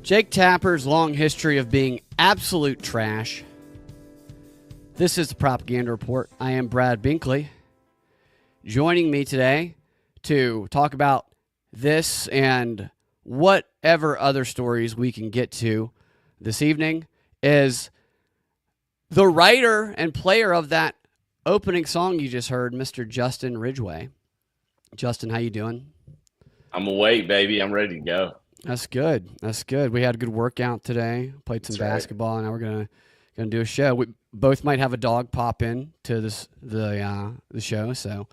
Jake Tapper's long history of being absolute trash. This is the Propaganda Report. I am Brad Binkley. Joining me today to talk about this and whatever other stories we can get to this evening is the writer and player of that opening song you just heard, Mr. Justin Ridgway. Justin, how you doing? I'm awake, baby. I'm ready to go. That's good. That's good. We had a good workout today. Played some basketball, and now we're gonna do a show. We both might have a dog pop in to the show. So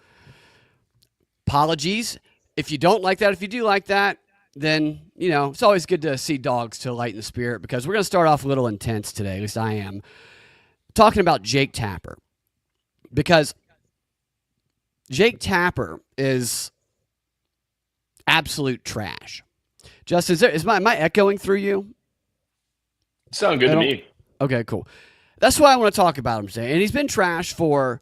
apologies if you don't like that. If you do like that, then it's always good to see dogs to lighten the spirit, because we're gonna start off a little intense today. At least I am talking about Jake Tapper, because Jake Tapper is absolute trash. Justin, am I echoing through you? Sound good to me. Okay, cool. That's why I want to talk about him today. And he's been trash for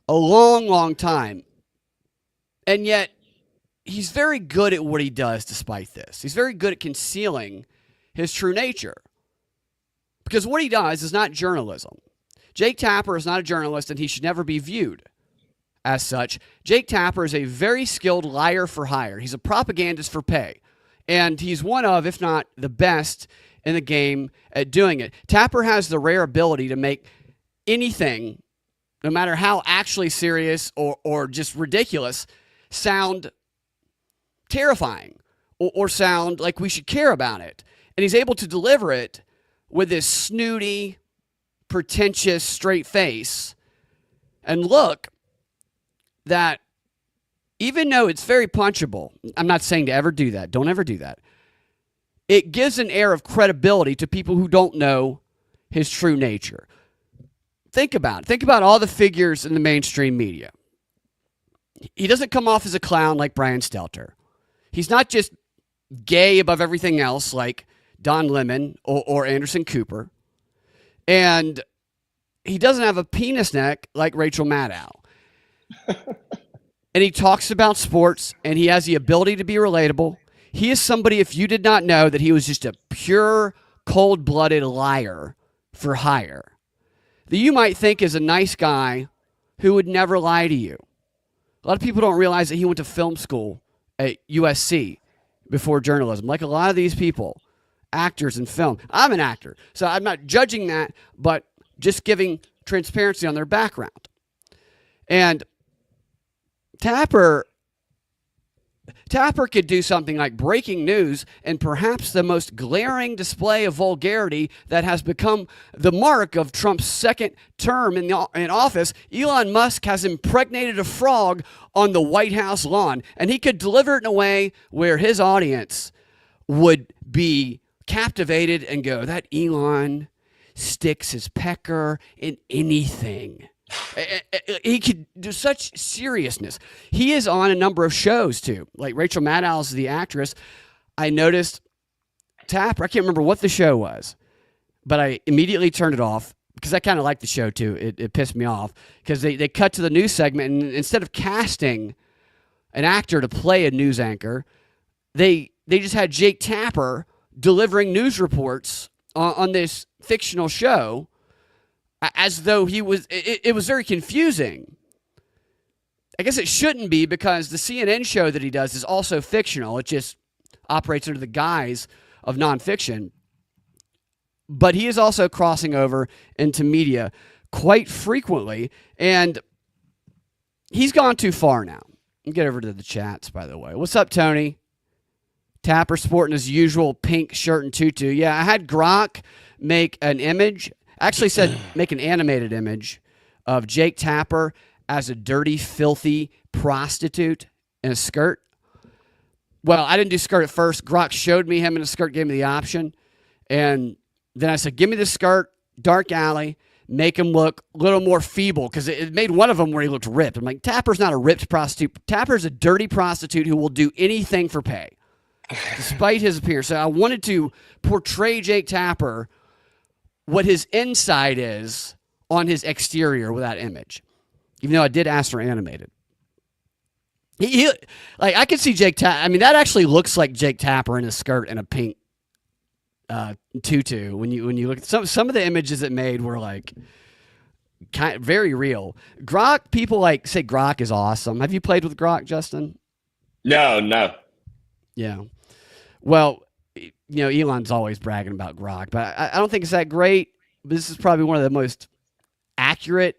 a long, long time. And yet, he's very good at what he does despite this. He's very good at concealing his true nature. Because what he does is not journalism. Jake Tapper is not a journalist, and he should never be viewed as such. Jake Tapper is a very skilled liar for hire. He's a propagandist for pay. And he's one of, if not the best in the game at doing it. Tapper has the rare ability to make anything, no matter how actually serious or just ridiculous, sound terrifying or sound like we should care about it. And he's able to deliver it with this snooty, pretentious, straight face and look that, even though it's very punchable, I'm not saying to ever do that. Don't ever do that. It gives an air of credibility to people who don't know his true nature. Think about it. Think about all the figures in the mainstream media. He doesn't come off as a clown like Brian Stelter. He's not just gay above everything else like Don Lemon or Anderson Cooper. And he doesn't have a penis neck like Rachel Maddow. And he talks about sports, and he has the ability to be relatable. He is somebody, if you did not know, that he was just a pure, cold-blooded liar for hire, that you might think is a nice guy who would never lie to you. A lot of people don't realize that he went to film school at USC before journalism, like a lot of these people, actors in film. I'm an actor, so I'm not judging that, but just giving transparency on their background. And Tapper could do something like breaking news, and perhaps the most glaring display of vulgarity that has become the mark of Trump's second term in office. Elon Musk has impregnated a frog on the White House lawn, and he could deliver it in a way where his audience would be captivated and go, that Elon sticks his pecker in anything. He could do such seriousness. He is on a number of shows, too. Like Rachel Maddow is the actress. I noticed Tapper, I can't remember what the show was, but I immediately turned it off because I kind of liked the show, too. It pissed me off because they cut to the news segment, and instead of casting an actor to play a news anchor, they just had Jake Tapper delivering news reports on this fictional show, as though he was, it was very confusing. I guess it shouldn't be, because the CNN show that he does is also fictional. It just operates under the guise of nonfiction. But he is also crossing over into media quite frequently, and he's gone too far now. I'll get over to the chats, by the way. What's up, Tony? Tapper sporting his usual pink shirt and tutu. Yeah, I had Grok make an image. Actually said make an animated image of Jake Tapper as a dirty, filthy prostitute in a skirt. Well, I didn't do skirt at first. Grok showed me him in a skirt, gave me the option. And then I said, give me the skirt, dark alley, make him look a little more feeble, because it made one of them where he looked ripped. I'm like, Tapper's not a ripped prostitute. Tapper's a dirty prostitute who will do anything for pay, despite his appearance. So I wanted to portray Jake Tapper what his inside is on his exterior with that image, even though I did ask for animated. He like, I could see Jake Tapper. I mean, that actually looks like Jake Tapper in a skirt and a pink tutu. When you look at some of the images it made were like very real. Grok, people like say Grok is awesome. Have you played with Grok, Justin? No. Yeah. Well, Elon's always bragging about Grok, but I don't think it's that great. This is probably one of the most accurate,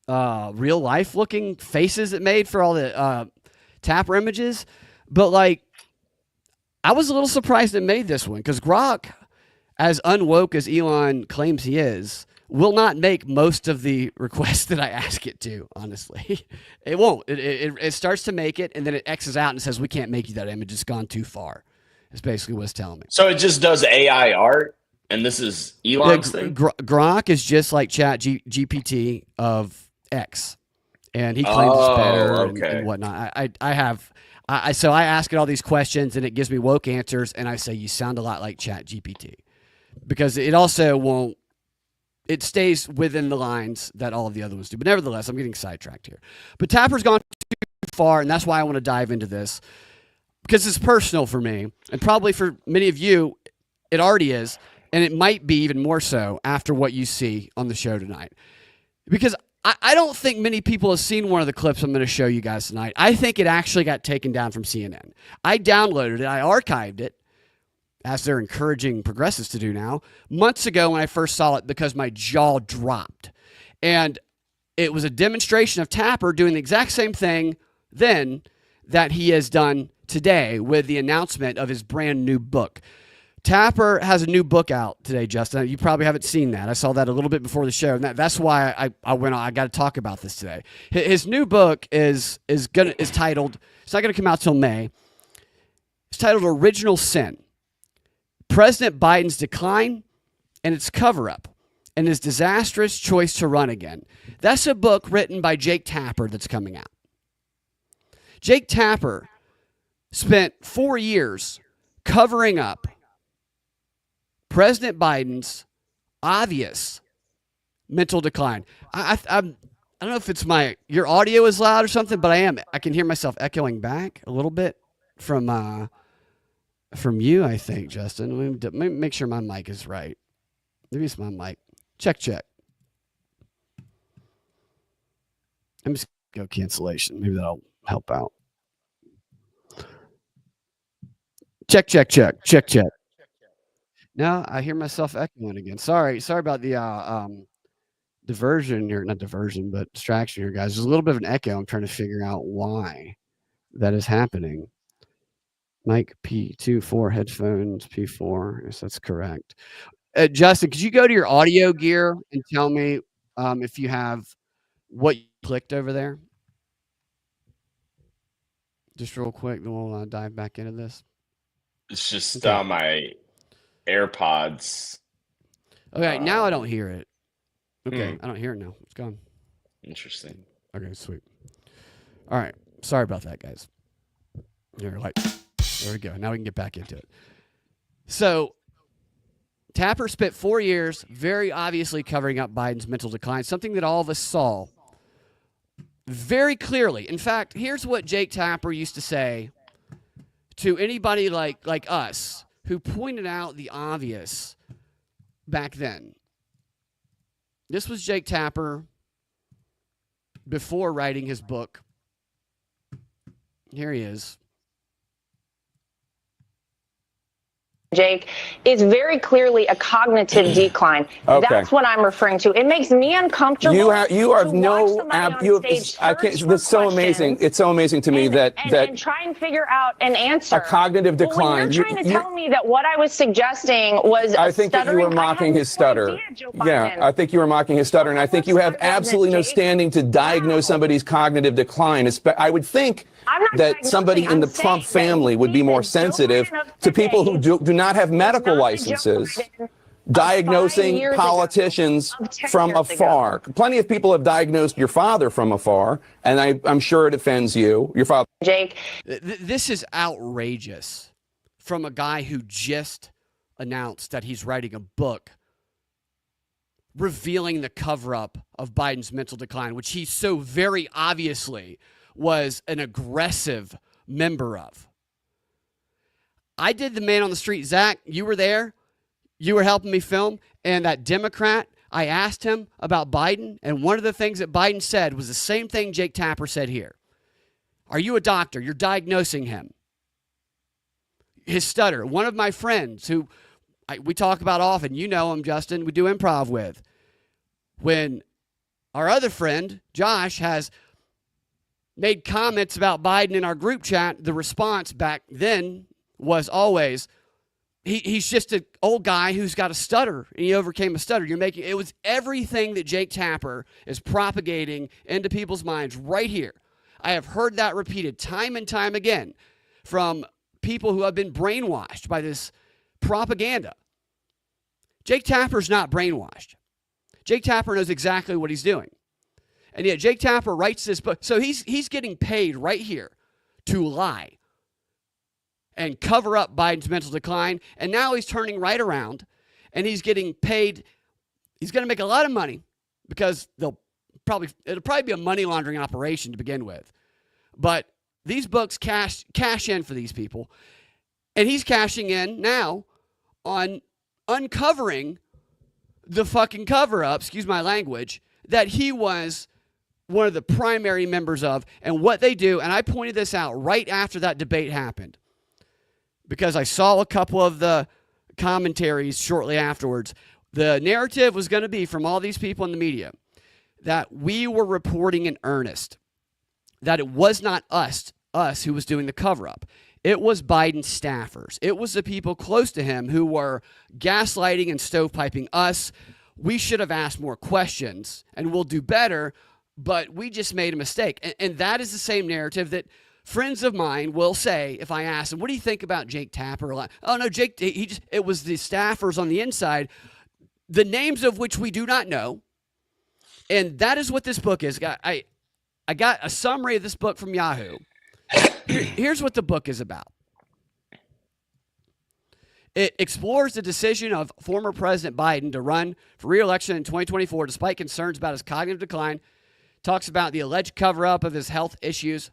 real life looking faces it made for all the Tapper images. But like, I was a little surprised it made this one because Grok, as unwoke as Elon claims he is, will not make most of the requests that I ask it to, honestly. It won't. It starts to make it, and then it X's out and says, we can't make you that image. It's gone too far. It's basically what it's telling me. So it just does AI art, and this is Elon's thing? Grok is just like GPT of X, and he claims it's better and whatnot. So I ask it all these questions, and it gives me woke answers, and I say, you sound a lot like ChatGPT. Because it also won't, it stays within the lines that all of the other ones do. But nevertheless, I'm getting sidetracked here. But Tapper's gone too far, and that's why I want to dive into this. Because it's personal for me, and probably for many of you, it already is, and it might be even more so after what you see on the show tonight. Because I don't think many people have seen one of the clips I'm going to show you guys tonight. I think it actually got taken down from CNN. I downloaded it, I archived it, as they're encouraging progressives to do now, months ago when I first saw it because my jaw dropped. And it was a demonstration of Tapper doing the exact same thing then that he has done today with the announcement of his brand new book. Tapper has a new book out today, Justin. You probably haven't seen that. I saw that a little bit before the show, and that's why I went on. I got to talk about this today. His new book is titled, it's not going to come out till May. It's titled Original Sin: President Biden's Decline and Its Cover-Up and His Disastrous Choice to Run Again. That's a book written by Jake Tapper that's coming out. Jake Tapper spent 4 years covering up President Biden's obvious mental decline. I don't know if it's your audio is loud or something, but I can hear myself echoing back a little bit from you, I think, Justin. Let me make sure my mic is right. Maybe it's my mic. Check. I'm just going to go cancellation. Maybe that'll help out. Check. No, I hear myself echoing again. Sorry about the diversion here. Not diversion, but distraction here, guys. There's a little bit of an echo. I'm trying to figure out why that is happening. Mic P2, 4 headphones, P4. Yes, that's correct. Justin, could you go to your audio gear and tell me if you have what you clicked over there? Just real quick, then we'll dive back into this. It's just my AirPods. Okay, now I don't hear it. Okay, I don't hear it now. It's gone. Interesting. Okay, sweet. All right. Sorry about that, guys. There we go. Now we can get back into it. So, Tapper spent 4 years very obviously covering up Biden's mental decline, something that all of us saw very clearly. In fact, here's what Jake Tapper used to say to anybody like us who pointed out the obvious back then. This was Jake Tapper before writing his book. Here he is. Jake, is very clearly a cognitive decline. Okay. That's what I'm referring to. It makes me uncomfortable. You have I can't. It's so amazing. It's so amazing to me that try and figure out an answer. A cognitive decline. Well, when you're trying to tell me that what I was suggesting was I think that you were mocking his stutter. Yeah, I think you were mocking his stutter, and I think you have absolutely no standing to diagnose somebody's cognitive decline. I would think that somebody in the Trump family would be more sensitive to people who do not have medical licenses diagnosing politicians from afar. Plenty of people have diagnosed your father from afar, and I'm sure it offends you. Your father. Jake. This is outrageous from a guy who just announced that he's writing a book revealing the cover-up of Biden's mental decline, which he so very obviously was an aggressive member of. I did the man on the street. Zach, you were there. you were helping me film, and that Democrat, I asked him about Biden, and one of the things that Biden said was the same thing Jake Tapper said here. Are you a doctor? You're diagnosing him. His stutter. One of my friends who we talk about often, you know him, Justin, we do improv with. When our other friend, Josh, has made comments about Biden in our group chat, the response back then was always, he's just an old guy who's got a stutter, and he overcame a stutter. It was everything that Jake Tapper is propagating into people's minds right here. I have heard that repeated time and time again from people who have been brainwashed by this propaganda. Jake Tapper's not brainwashed. Jake Tapper knows exactly what he's doing. And yet Jake Tapper writes this book. So he's getting paid right here to lie and cover up Biden's mental decline. And now he's turning right around and he's getting paid. He's going to make a lot of money because it'll probably be a money laundering operation to begin with. But these books cash in for these people. And he's cashing in now on uncovering the fucking cover-up, excuse my language, that he was one of the primary members of, and what they do. And I pointed this out right after that debate happened because I saw a couple of the commentaries shortly afterwards. The narrative was going to be from all these people in the media that we were reporting in earnest, that it was not us who was doing the cover-up. It was Biden's staffers. It was the people close to him who were gaslighting and stovepiping us. We should have asked more questions, and we'll do better, but we just made a mistake. And that is the same narrative that friends of mine will say if I ask them, what do you think about Jake Tapper? Oh, no, Jake, it was the staffers on the inside, the names of which we do not know. And that is what this book is. I got a summary of this book from Yahoo. Here's what the book is about. It explores the decision of former President Biden to run for re-election in 2024 despite concerns about his cognitive decline. Talks about the alleged cover-up of his health issues,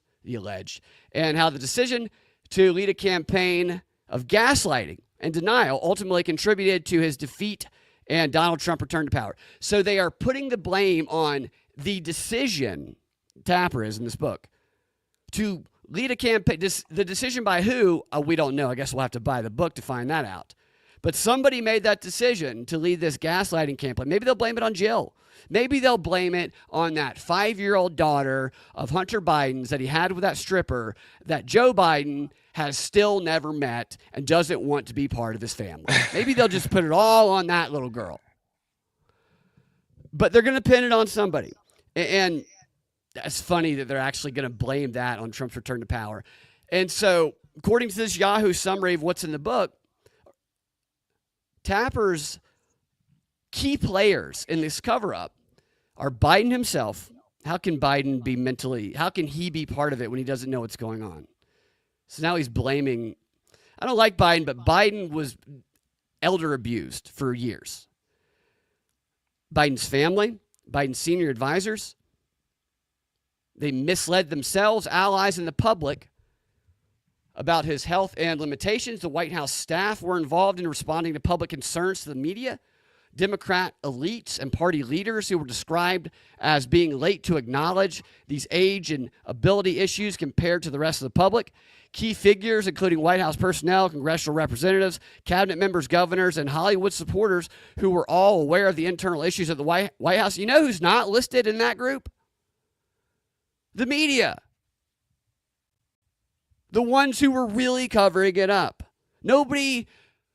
and how the decision to lead a campaign of gaslighting and denial ultimately contributed to his defeat and Donald Trump return to power. So they are putting the blame on the decision, Tapper is in this book, to lead a campaign. The decision by who, we don't know. I guess we'll have to buy the book to find that out. But somebody made that decision to lead this gaslighting campaign. Maybe they'll blame it on Jill. Maybe they'll blame it on that 5-year-old daughter of Hunter Biden's that he had with that stripper that Joe Biden has still never met and doesn't want to be part of his family. Maybe they'll just put it all on that little girl. But they're going to pin it on somebody. And that's funny that they're actually going to blame that on Trump's return to power. And so, according to this Yahoo summary of what's in the book, Tapper's key players in this cover-up are Biden himself. How can Biden be how can he be part of it when he doesn't know what's going on? So now he's blaming, I don't like Biden, but Biden was elder abused for years. Biden's family, Biden's senior advisors, they misled themselves, allies, and the public about his health and limitations. The White House staff were involved in responding to public concerns to the media. Democrat elites and party leaders who were described as being late to acknowledge these age and ability issues compared to the rest of the public. Key figures, including White House personnel, congressional representatives, cabinet members, governors, and Hollywood supporters who were all aware of the internal issues of the White House. You know who's not listed in that group? The media. The ones who were really covering it up. Nobody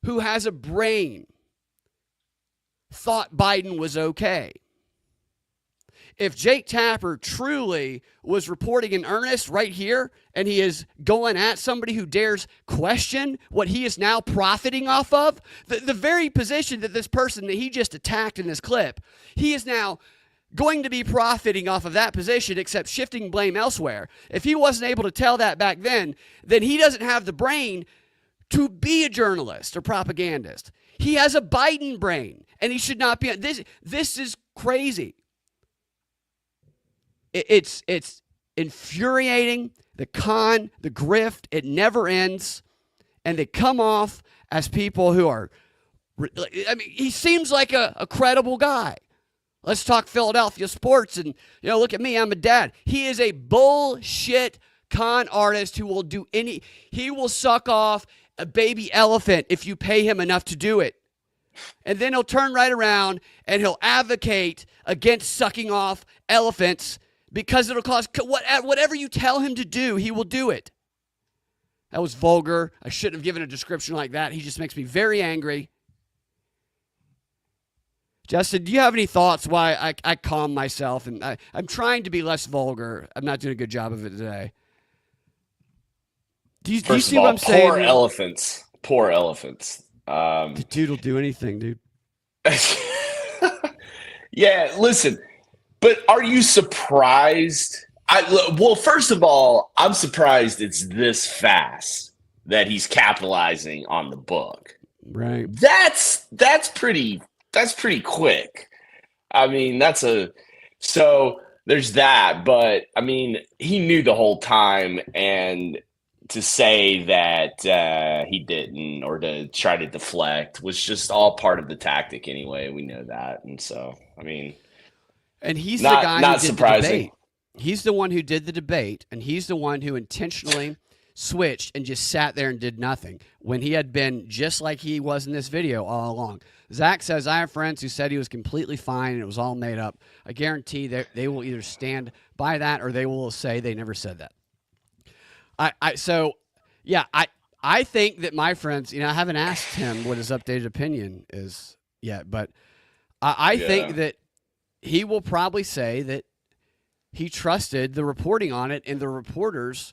who has a brain thought Biden was okay. If Jake Tapper truly was reporting in earnest right here, and he is going at somebody who dares question what he is now profiting off of, the very position that this person that he just attacked in this clip, he is now going to be profiting off of that position, except shifting blame elsewhere. If he wasn't able to tell that back then he doesn't have the brain to be a journalist or propagandist. He has a Biden brain, and he should not be. This is crazy. It's infuriating. The con, the grift, it never ends. And they come off as people who are I mean, he seems like a credible guy. Let's talk Philadelphia sports. And, look at me. I'm a dad. He is a bullshit con artist who will do he will suck off a baby elephant if you pay him enough to do it. And then he'll turn right around and he'll advocate against sucking off elephants because it'll cause whatever you tell him to do, he will do it. That was vulgar. I shouldn't have given a description like that. He just makes me very angry. Justin, do you have any thoughts why I calm myself? And I'm trying to be less vulgar. I'm not doing a good job of it today. Do you see what I'm saying? Poor elephants. Poor elephants. The dude will do anything, dude. Yeah, listen. But are you surprised? Well, first of all, I'm surprised it's this fast that he's capitalizing on the book. Right. That's pretty quick. I mean, so there's that, but I mean, he knew the whole time, and to say that he didn't or to try to deflect was just all part of the tactic anyway. We know that. And so, I mean, and he's the guy who did surprising. The debate. He's the one who did the debate, and he's the one who intentionally switched and just sat there and did nothing when he had been just like he was in this video all along. Zach says, I have friends who said he was completely fine and it was all made up. I guarantee that they will either stand by that or they will say they never said that. I think that my friends, I haven't asked him what his updated opinion is yet, but I think that he will probably say that he trusted the reporting on it and the reporters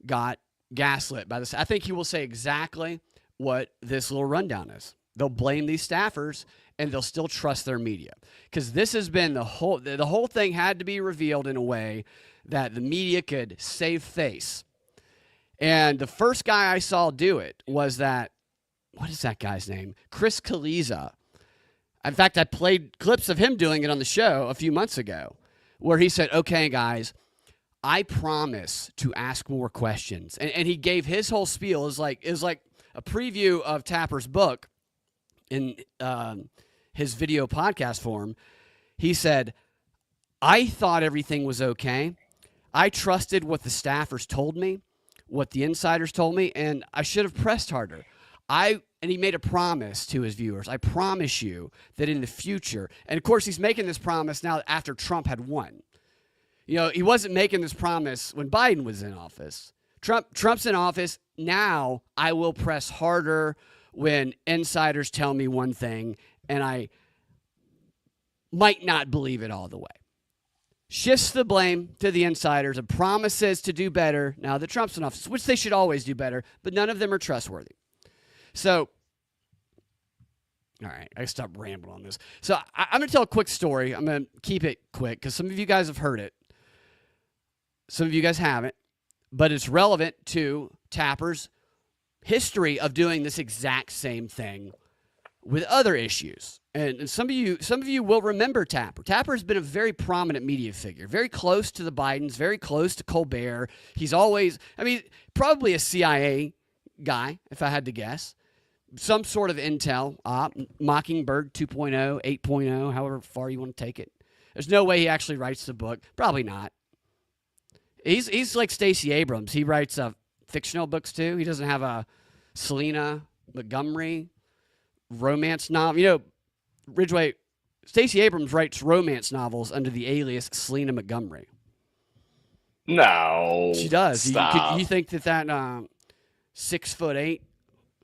got gaslit by this. I think he will say exactly what this little rundown is. They'll blame these staffers and they'll still trust their media because this has been the whole thing had to be revealed in a way that the media could save face. And the first guy I saw do it was what is that guy's name? Chris Kaliza. In fact, I played clips of him doing it on the show a few months ago where he said, okay, guys, I promise to ask more questions. And he gave his whole spiel. It was like a preview of Tapper's book in his video podcast form. He said, I thought everything was okay. I trusted what the staffers told me, what the insiders told me, and I should have pressed harder. And he made a promise to his viewers. I promise you that in the future, and of course he's making this promise now after Trump had won. He wasn't making this promise when Biden was in office. Trump's in office. Now I will press harder when insiders tell me one thing and I might not believe it all the way. Shifts the blame to the insiders and promises to do better now that Trump's in office, which they should always do better, but none of them are trustworthy. So, all right, I stopped rambling on this. So I'm going to tell a quick story. I'm going to keep it quick because some of you guys have heard it. Some of you guys haven't, but it's relevant to Tapper's history of doing this exact same thing with other issues. And some of you will remember Tapper. Tapper has been a very prominent media figure, very close to the Bidens, very close to Colbert. He's always, probably a CIA guy, if I had to guess. Some sort of intel, Mockingbird 2.0, 8.0, however far you want to take it. There's no way he actually writes the book. Probably not. He's like Stacey Abrams. He writes fictional books too. He doesn't have a Selena Montgomery romance novel. Ridgeway, Stacey Abrams writes romance novels under the alias Selena Montgomery. No. She does. Stop. You think that 6'8",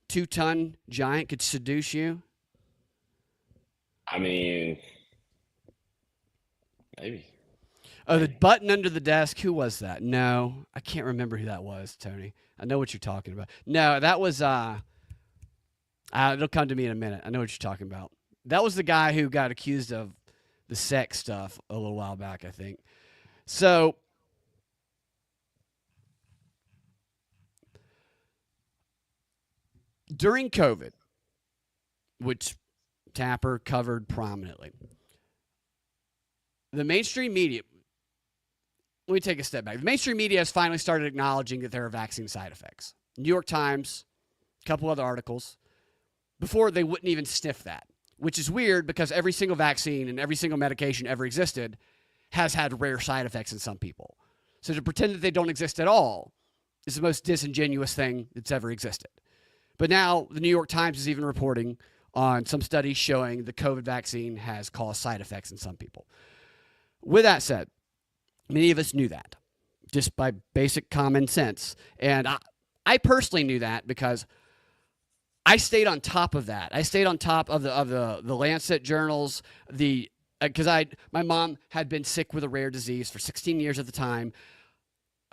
2-ton giant could seduce you? Maybe. Oh, the button under the desk. Who was that? No, I can't remember who that was, Tony. I know what you're talking about. No, that was, it'll come to me in a minute. I know what you're talking about. That was the guy who got accused of the sex stuff a little while back, I think. So, during COVID, which Tapper covered prominently, the mainstream media, let me take a step back. The mainstream media has finally started acknowledging that there are vaccine side effects. New York Times, a couple other articles. Before, they wouldn't even sniff that, which is weird because every single vaccine and every single medication ever existed has had rare side effects in some people. So to pretend that they don't exist at all is the most disingenuous thing that's ever existed. But now the New York Times is even reporting on some studies showing the COVID vaccine has caused side effects in some people. With that said, many of us knew that just by basic common sense. And I personally knew that because I stayed on top of that. I stayed on top of the Lancet journals, because my mom had been sick with a rare disease for 16 years at the time.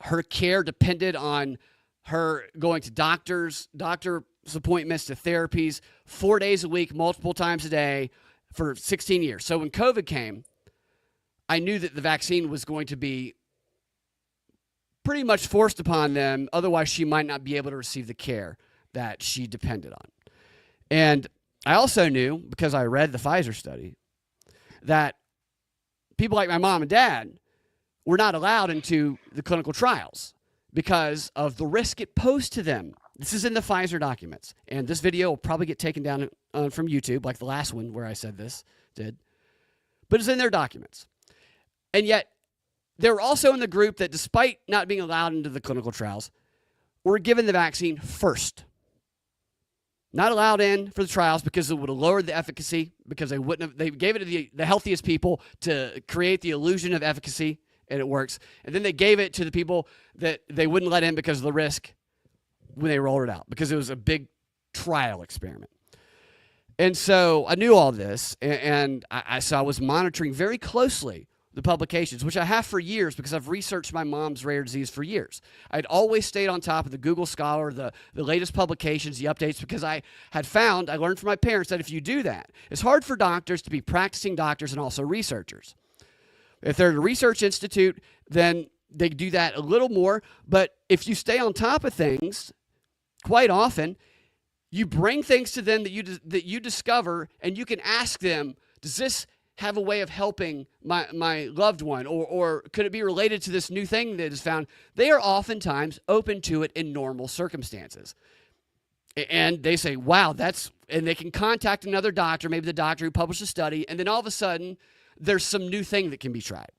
Her care depended on her going to doctor's appointments, to therapies, 4 days a week, multiple times a day for 16 years. So when COVID came, I knew that the vaccine was going to be pretty much forced upon them. Otherwise, she might not be able to receive the care that she depended on. And I also knew, because I read the Pfizer study, that people like my mom and dad were not allowed into the clinical trials because of the risk it posed to them. This is in the Pfizer documents. And this video will probably get taken down from YouTube, like the last one where I said this did. But it's in their documents. And yet, they were also in the group that, despite not being allowed into the clinical trials, were given the vaccine first. Not allowed in for the trials because it would have lowered the efficacy, because they gave it to the healthiest people to create the illusion of efficacy, and it works. And then they gave it to the people that they wouldn't let in because of the risk when they rolled it out, because it was a big trial experiment. And so I knew all this, and I was monitoring very closely the publications, which I have for years because I've researched my mom's rare disease for years. I'd always stayed on top of the Google Scholar, the latest publications, the updates, because I learned from my parents that if you do that, it's hard for doctors to be practicing doctors and also researchers. If they're at a research institute, then they do that a little more. But if you stay on top of things, quite often, you bring things to them that you discover, and you can ask them, does this have a way of helping my loved one, or could it be related to this new thing that is found? They are oftentimes open to it in normal circumstances. And they say, wow, and they can contact another doctor, maybe the doctor who published a study, and then all of a sudden, there's some new thing that can be tried.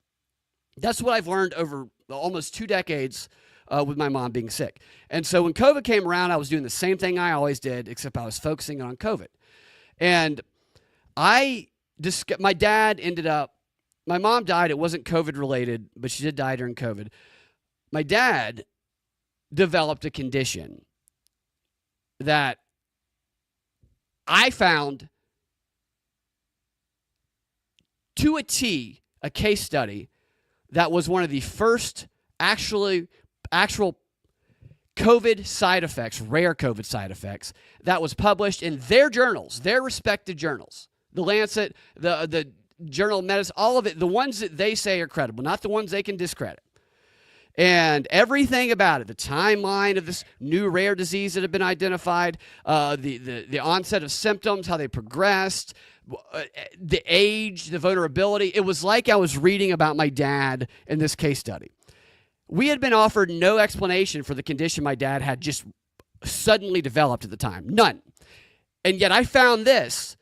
That's what I've learned over almost 2 decades with my mom being sick. And so when COVID came around, I was doing the same thing I always did, except I was focusing on COVID. And my dad ended up, my mom died. It wasn't COVID related, but she did die during COVID. My dad developed a condition that I found to a T, a case study that was one of the first actual COVID side effects, rare COVID side effects, that was published in their journals, their respected journals. The Lancet, the Journal of Medicine, all of it, the ones that they say are credible, not the ones they can discredit. And everything about it, the timeline of this new rare disease that had been identified, the onset of symptoms, how they progressed, the age, the vulnerability. It was like I was reading about my dad in this case study. We had been offered no explanation for the condition my dad had just suddenly developed at the time. None. And yet I found this.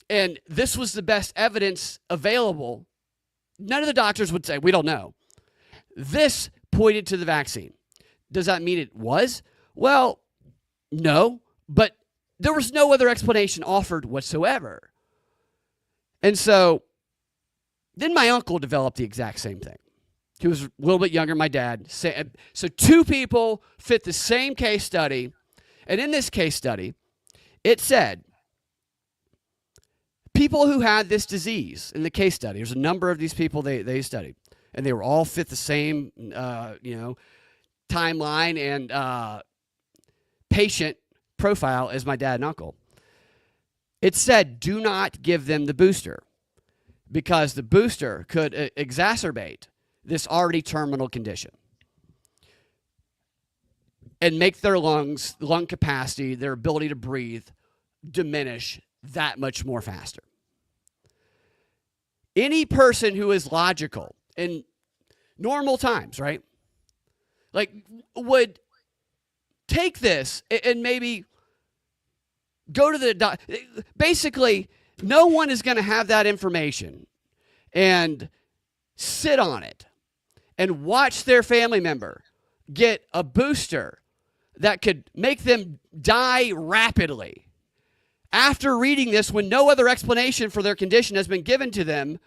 And this was the best evidence available. None of the doctors would say, we don't know. This pointed to the vaccine. Does that mean it was? Well, no, but there was no other explanation offered whatsoever. And so then my uncle developed the exact same thing. He was a little bit younger than my dad. So 2 people fit the same case study. And in this case study, it said, people who had this disease in the case study, there's a number of these people they studied, and they were all fit the same, timeline and patient profile as my dad and uncle. It said, do not give them the booster because the booster could exacerbate this already terminal condition and make their lung capacity, their ability to breathe, diminish that much more faster. Any person who is logical in normal times, right? Like, would take this and maybe go to the doctor. Basically, no one is going to have that information and sit on it and watch their family member get a booster that could make them die rapidly. After reading this, when no other explanation for their condition has been given to them,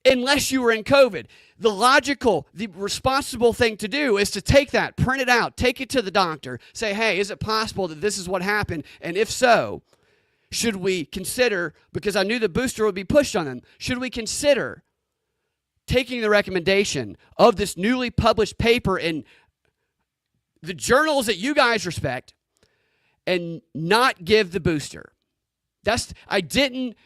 unless you were in COVID, the responsible thing to do is to take that, print it out, take it to the doctor, say, hey, is it possible that this is what happened? And if so, should we consider, because I knew the booster would be pushed on them, should we consider taking the recommendation of this newly published paper in the journals that you guys respect and not give the booster? I didn't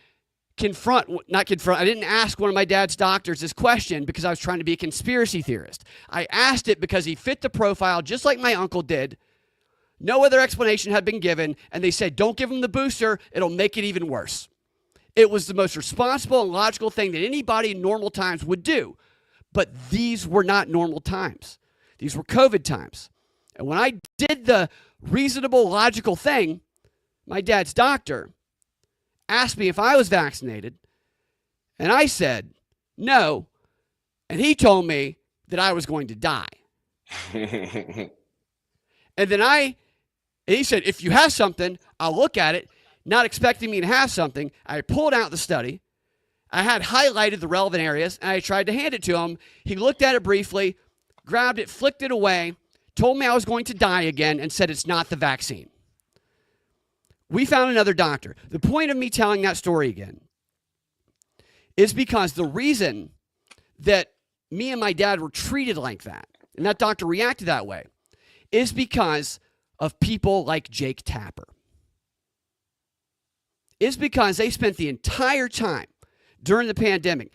ask one of my dad's doctors this question because I was trying to be a conspiracy theorist. I asked it because he fit the profile just like my uncle did. No other explanation had been given, and they said, don't give him the booster, it'll make it even worse. It was the most responsible and logical thing that anybody in normal times would do. But these were not normal times. These were COVID times. And when I did the reasonable, logical thing, my dad's doctor asked me if I was vaccinated, and I said no, and he told me that I was going to die. And then he said, if you have something, I'll look at it. Not expecting me to have something, I pulled out the study. I had highlighted the relevant areas, and I tried to hand it to him. He looked at it briefly, grabbed it, flicked it away, told me I was going to die again, and said it's not the vaccine. We found another doctor. The point of me telling that story again is because the reason that me and my dad were treated like that, and that doctor reacted that way, is because of people like Jake Tapper. Is because they spent the entire time during the pandemic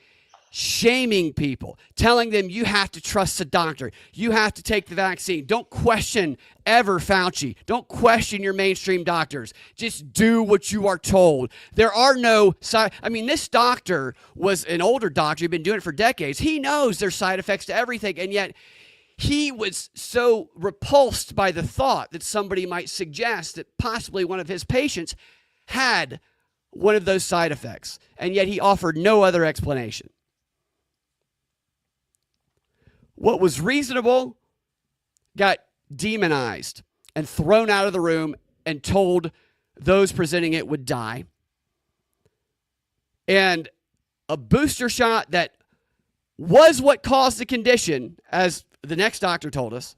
shaming people, telling them you have to trust the doctor, you have to take the vaccine. Don't question ever Fauci. Don't question your mainstream doctors. Just do what you are told. There are no side. I mean, this doctor was an older doctor. He'd been doing it for decades. He knows there's side effects to everything, and yet he was so repulsed by the thought that somebody might suggest that possibly one of his patients had one of those side effects, and yet he offered no other explanation. What was reasonable got demonized and thrown out of the room and told those presenting it would die. And a booster shot that was what caused the condition, as the next doctor told us,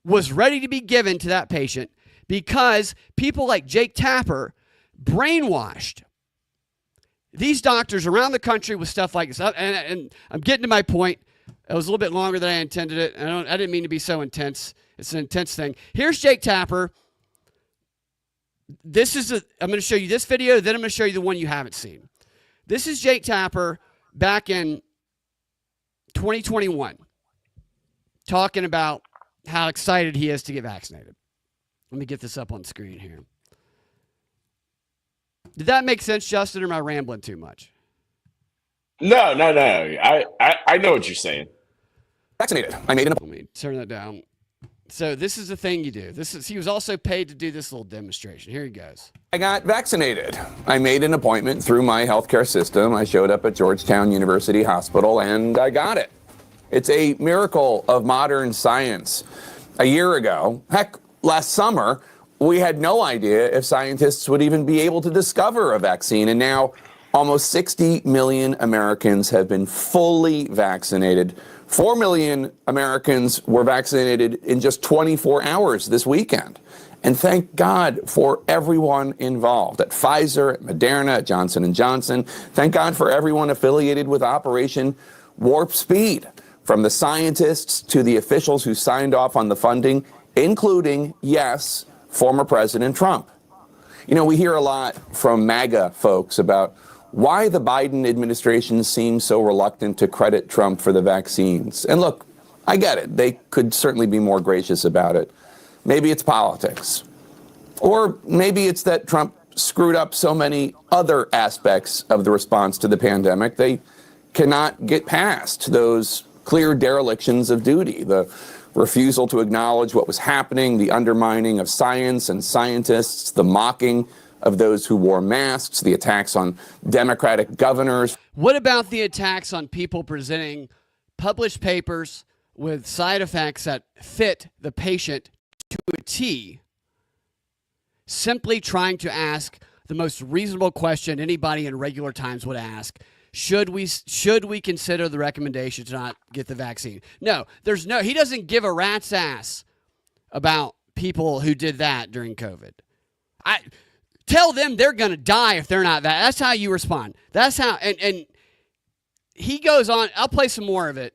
was ready to be given to that patient because people like Jake Tapper brainwashed these doctors around the country with stuff like this. And I'm getting to my point. It was a little bit longer than I intended it. I didn't mean to be so intense. It's an intense thing. Here's Jake Tapper. I'm going to show you this video, then I'm going to show you the one you haven't seen. This is Jake Tapper back in 2021 talking about how excited he is to get vaccinated. Let me get this up on the screen here. Did that make sense, Justin, or am I rambling too much? No. I know what you're saying. Vaccinated. I made an Let me turn that down. So this is the thing you do. He was also paid to do this little demonstration. Here he goes. I got vaccinated. I made an appointment through my healthcare system. I showed up at Georgetown University Hospital and I got it. It's a miracle of modern science. A year ago, heck, last summer, we had no idea if scientists would even be able to discover a vaccine. And now almost 60 million Americans have been fully vaccinated. 4 million Americans were vaccinated in just 24 hours this weekend. And thank God for everyone involved at Pfizer, at Moderna, at Johnson & Johnson. Thank God for everyone affiliated with Operation Warp Speed, from the scientists to the officials who signed off on the funding, including, yes, former President Trump. You know, we hear a lot from MAGA folks about why the Biden administration seems so reluctant to credit Trump for the vaccines. And look, I get it. They could certainly be more gracious about it. Maybe it's politics. Or maybe it's that Trump screwed up so many other aspects of the response to the pandemic, they cannot get past those clear derelictions of duty, the refusal to acknowledge what was happening, the undermining of science and scientists, the mocking of those who wore masks, the attacks on Democratic governors. What about the attacks on people presenting published papers with side effects that fit the patient to a T, simply trying to ask the most reasonable question anybody in regular times would ask? Should we consider the recommendation to not get the vaccine? No, he doesn't give a rat's ass about people who did that during COVID. I tell them they're going to die if they're not that. That's how you respond. That's how, and he goes on. I'll play some more of it.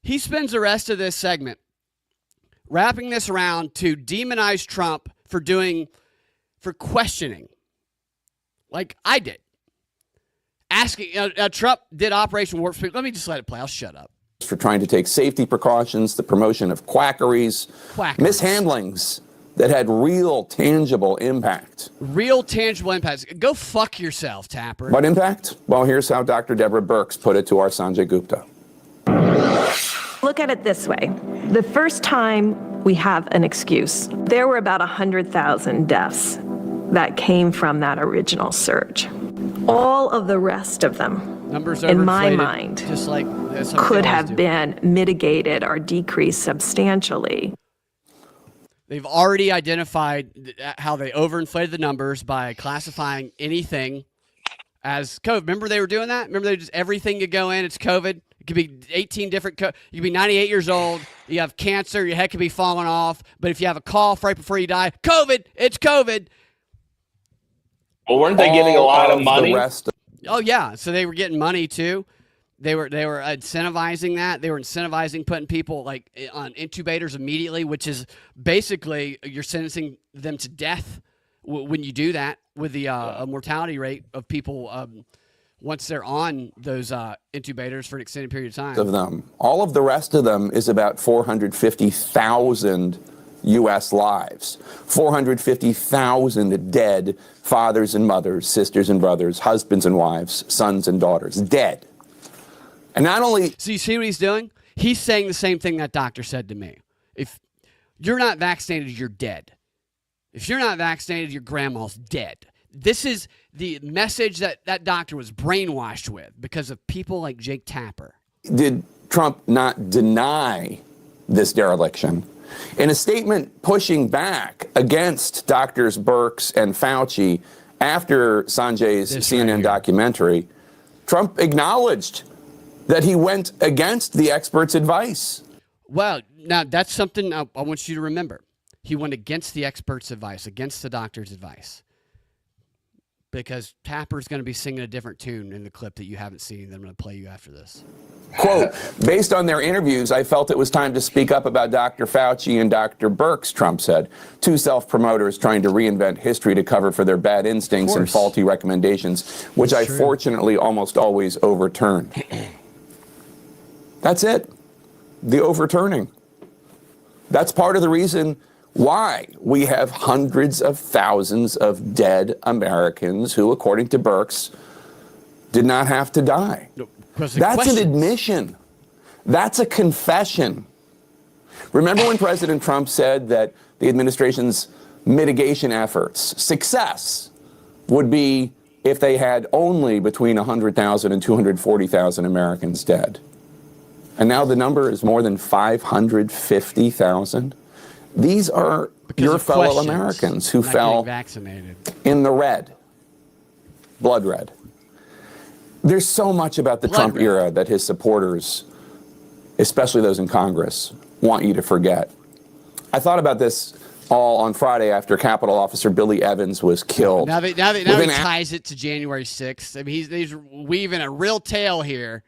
He spends the rest of this segment wrapping this around to demonize Trump for questioning, like I did. Asking, Trump did Operation Warp Speed. Let me just let it play. I'll shut up. For trying to take safety precautions, the promotion of quackeries, mishandlings that had real tangible impact. Real tangible impacts. Go fuck yourself, Tapper. What impact? Well, here's how Dr. Deborah Birx put it to our Sanjay Gupta. Look at it this way. The first time we have an excuse, there were about 100,000 deaths that came from that original surge. All of the rest of them, numbers in my mind, just like could have been mitigated or decreased substantially. They've already identified how they overinflated the numbers by classifying anything as COVID. Remember they were doing that? Remember they just everything could go in, it's COVID. It could be 18 different, you could be 98 years old, you have cancer, your head could be falling off, but if you have a cough right before you die, COVID, it's COVID. Well, weren't they getting a lot of money? Oh yeah, so they were getting money too. They were incentivizing that. They were incentivizing putting people like on intubators immediately, which is basically you're sentencing them to death when you do that with the mortality rate of people once they're on those intubators for an extended period of time. Of them, all of the rest of them is about 450,000 U.S. lives, 450,000 dead fathers and mothers, sisters and brothers, husbands and wives, sons and daughters, dead. And not only... So you see what he's doing? He's saying the same thing that doctor said to me. If you're not vaccinated, you're dead. If you're not vaccinated, your grandma's dead. This is the message that doctor was brainwashed with because of people like Jake Tapper. Did Trump not deny this dereliction? In a statement pushing back against Drs. Birx and Fauci after Sanjay's CNN documentary, Trump acknowledged that he went against the experts' advice. Well, now that's something I want you to remember. He went against the experts' advice, against the doctor's advice. Because Tapper's going to be singing a different tune in the clip that you haven't seen that I'm going to play you after this. Quote, based on their interviews, I felt it was time to speak up about Dr. Fauci and Dr. Birx, Trump said. Two self-promoters trying to reinvent history to cover for their bad instincts and faulty recommendations, which I fortunately almost always overturn. That's it. The overturning. That's part of the reason why we have hundreds of thousands of dead Americans who, according to Birx, did not have to die. That's an admission. That's a confession. Remember when President Trump said that the administration's mitigation efforts, success, would be if they had only between 100,000 and 240,000 Americans dead? And now the number is more than 550,000. These are your fellow Americans who fell in the red, blood red. There's so much about the Trump era that his supporters, especially those in Congress, want you to forget. I thought about this all on Friday after Capitol Officer Billy Evans was killed. Now he ties it to January 6th. I mean, he's weaving a real tale here.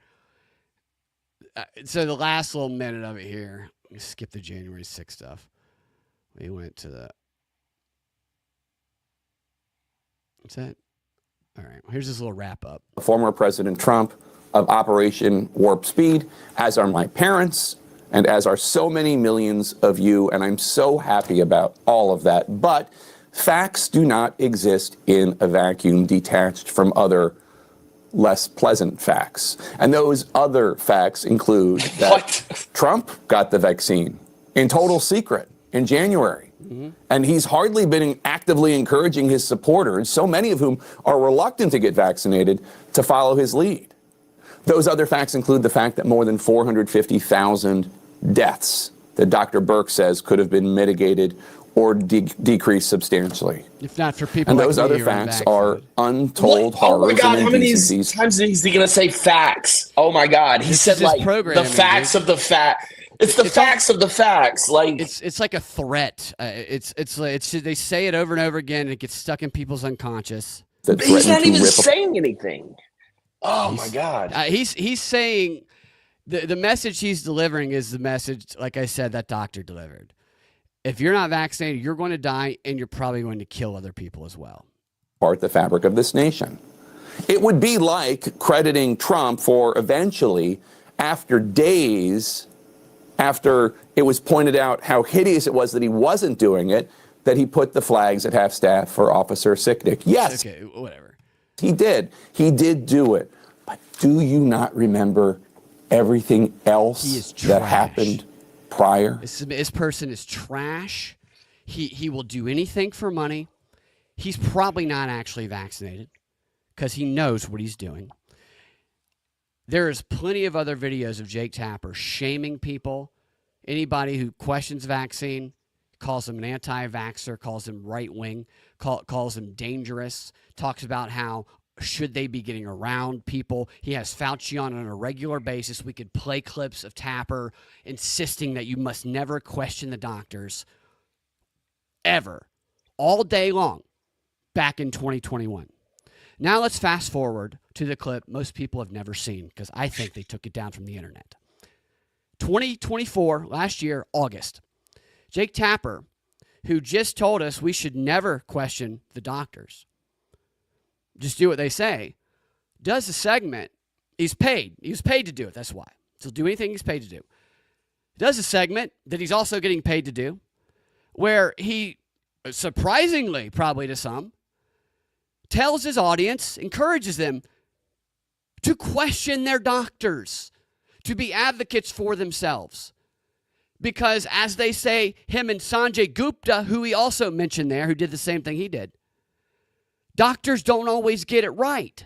So the last little minute of it here, let me skip the January 6th stuff. We went to the... What's that? All right, here's this little wrap up. Former President Trump of Operation Warp Speed, as are my parents, and as are so many millions of you, and I'm so happy about all of that. But facts do not exist in a vacuum detached from other less pleasant facts. And those other facts include that Trump got the vaccine in total secret in January. And he's hardly been actively encouraging his supporters, so many of whom are reluctant to get vaccinated, to follow his lead. Those other facts include the fact that more than 450,000 deaths that Dr. Birx says could have been mitigated or decreased substantially. If not for people and like those me other who facts vaccinated. are untold horrors Oh my God, and how many indecencies. times is he going to say facts? Oh my God. He This said is his like the programming, facts dude. of the fact. It's the facts of the facts. Like It's like a threat. They say it over and over again, and it gets stuck in people's unconscious. that he's threaten not to even rip saying anything. Oh my God. He's saying the message he's delivering is the message, like I said, that doctor delivered. If you're not vaccinated, you're going to die, and you're probably going to kill other people as well. Apart the fabric of this nation. It would be like crediting Trump for eventually, after days after it was pointed out how hideous it was that he wasn't doing it, that he put the flags at half-staff for Officer Sicknick. Yes, Okay, whatever. he did. He did do it. But do you not remember everything He else is that trash. happened prior? This person is trash. He will do anything for money. He's probably not actually vaccinated because he knows what he's doing. There is plenty of other videos of Jake Tapper shaming people. Anybody who questions vaccine, calls them an anti-vaxxer, calls them right-wing, calls them dangerous, talks about how should they be getting around people. He has Fauci on a regular basis. We could play clips of Tapper insisting that you must never question the doctors ever, all day long, back in 2021. Now let's fast forward to the clip most people have never seen because I think they took it down from the internet. 2024, last year, August. Jake Tapper, who just told us we should never question the doctors, just do what they say, does a segment. He's paid. He was paid to do it. That's why. So do anything he's paid to do. Does a segment that he's also getting paid to do where he, surprisingly, probably to some, tells his audience, encourages them to question their doctors, to be advocates for themselves. Because as they say, him and Sanjay Gupta, who he also mentioned there, who did the same thing he did, doctors don't always get it right.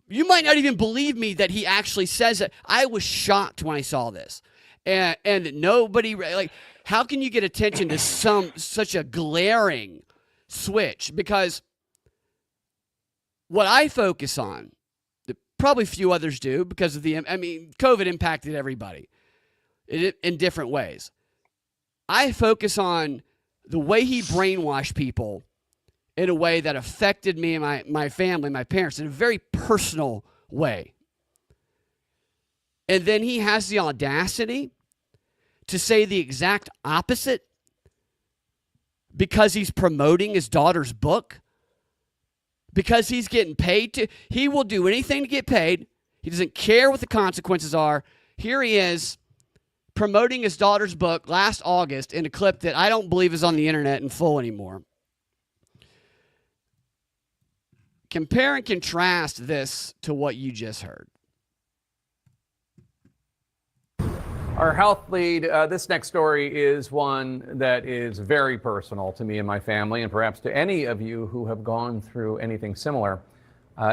You might not even believe me that he actually says it. I was shocked when I saw this. And nobody, like, how can you get attention to such a glaring switch? Because what I focus on, probably few others do because of COVID impacted everybody in different ways. I focus on the way he brainwashed people in a way that affected me and my family, my parents, in a very personal way. And then he has the audacity to say the exact opposite because he's promoting his daughter's book, because he's getting paid to. He will do anything to get paid. He doesn't care what the consequences are. Here he is promoting his daughter's book last August in a clip that I don't believe is on the internet in full anymore. Compare and contrast this to what you just heard. Our health lead, this next story is one that is very personal to me and my family, and perhaps to any of you who have gone through anything similar.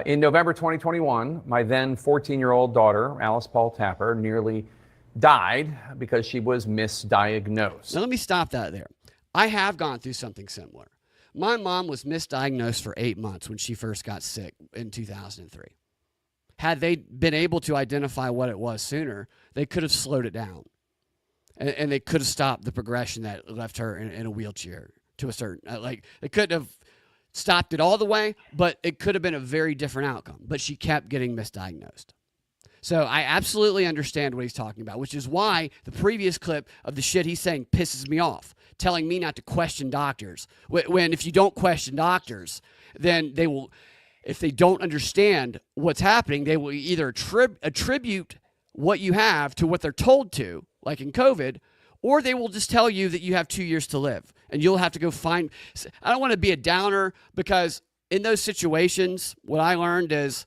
In November 2021, my then 14-year-old daughter, Alice Paul Tapper, nearly died because she was misdiagnosed. Now, let me stop that there. I have gone through something similar. My mom was misdiagnosed for 8 months when she first got sick in 2003. Had they been able to identify what it was sooner, they could have slowed it down. And they could have stopped the progression that left her in a wheelchair to a certain, they couldn't have stopped it all the way, but it could have been a very different outcome. But she kept getting misdiagnosed. So I absolutely understand what he's talking about, which is why the previous clip of the shit he's saying pisses me off, telling me not to question doctors. When if you don't question doctors, then they will, if they don't understand what's happening, they will either attribute what you have to what they're told to, like in COVID, or they will just tell you that you have 2 years to live and you'll have to go find. I don't want to be a downer because in those situations, what I learned is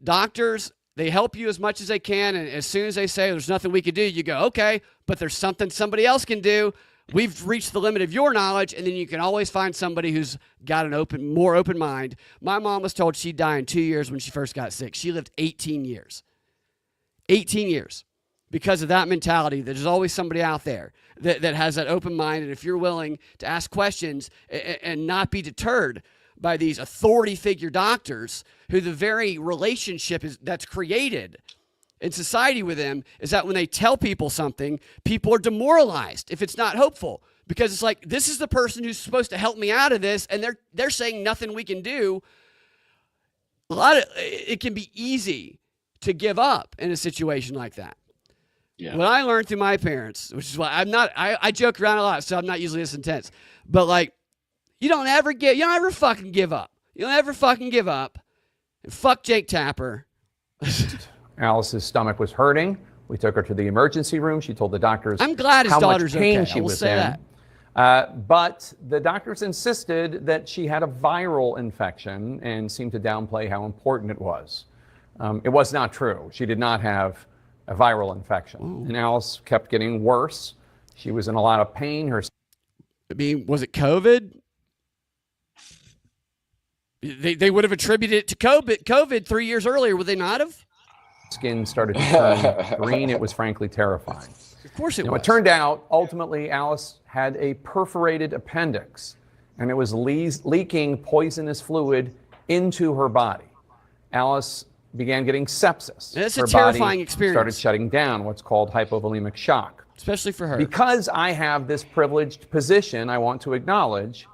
doctors They help you as much as they can, and as soon as they say there's nothing we can do, you go, okay, but there's something somebody else can do. We've reached the limit of your knowledge, and then you can always find somebody who's got an more open mind. My mom was told she'd die in 2 years when she first got sick. She lived 18 years. 18 years. Because of that mentality, there's always somebody out there that has that open mind, and if you're willing to ask questions and not be deterred by these authority figure doctors, who the very relationship that's created in society with them is that when they tell people something, people are demoralized if it's not hopeful, because it's like, this is the person who's supposed to help me out of this, and they're saying nothing we can do. It can be easy to give up in a situation like that. Yeah. What I learned through my parents, which is why I joke around a lot, so I'm not usually this intense, but like, you don't ever fucking give up. You don't ever fucking give up. And fuck Jake Tapper. Alice's stomach was hurting. We took her to the emergency room. She told the doctors I'm glad his how daughter's much pain okay. she I will was say in. that. But the doctors insisted that she had a viral infection and seemed to downplay how important it was. It was not true. She did not have a viral infection. Ooh. And Alice kept getting worse. She was in a lot of pain. I mean, was it COVID? They would have attributed it to COVID 3 years earlier, would they not have? Skin started to turn green. It was frankly terrifying. Of course it was. It turned out, ultimately, Alice had a perforated appendix, and it was leaking poisonous fluid into her body. Alice began getting sepsis. It's her a terrifying body experience. Started shutting down, what's called hypovolemic shock. Especially for her. Because I have this privileged position, I want to acknowledge,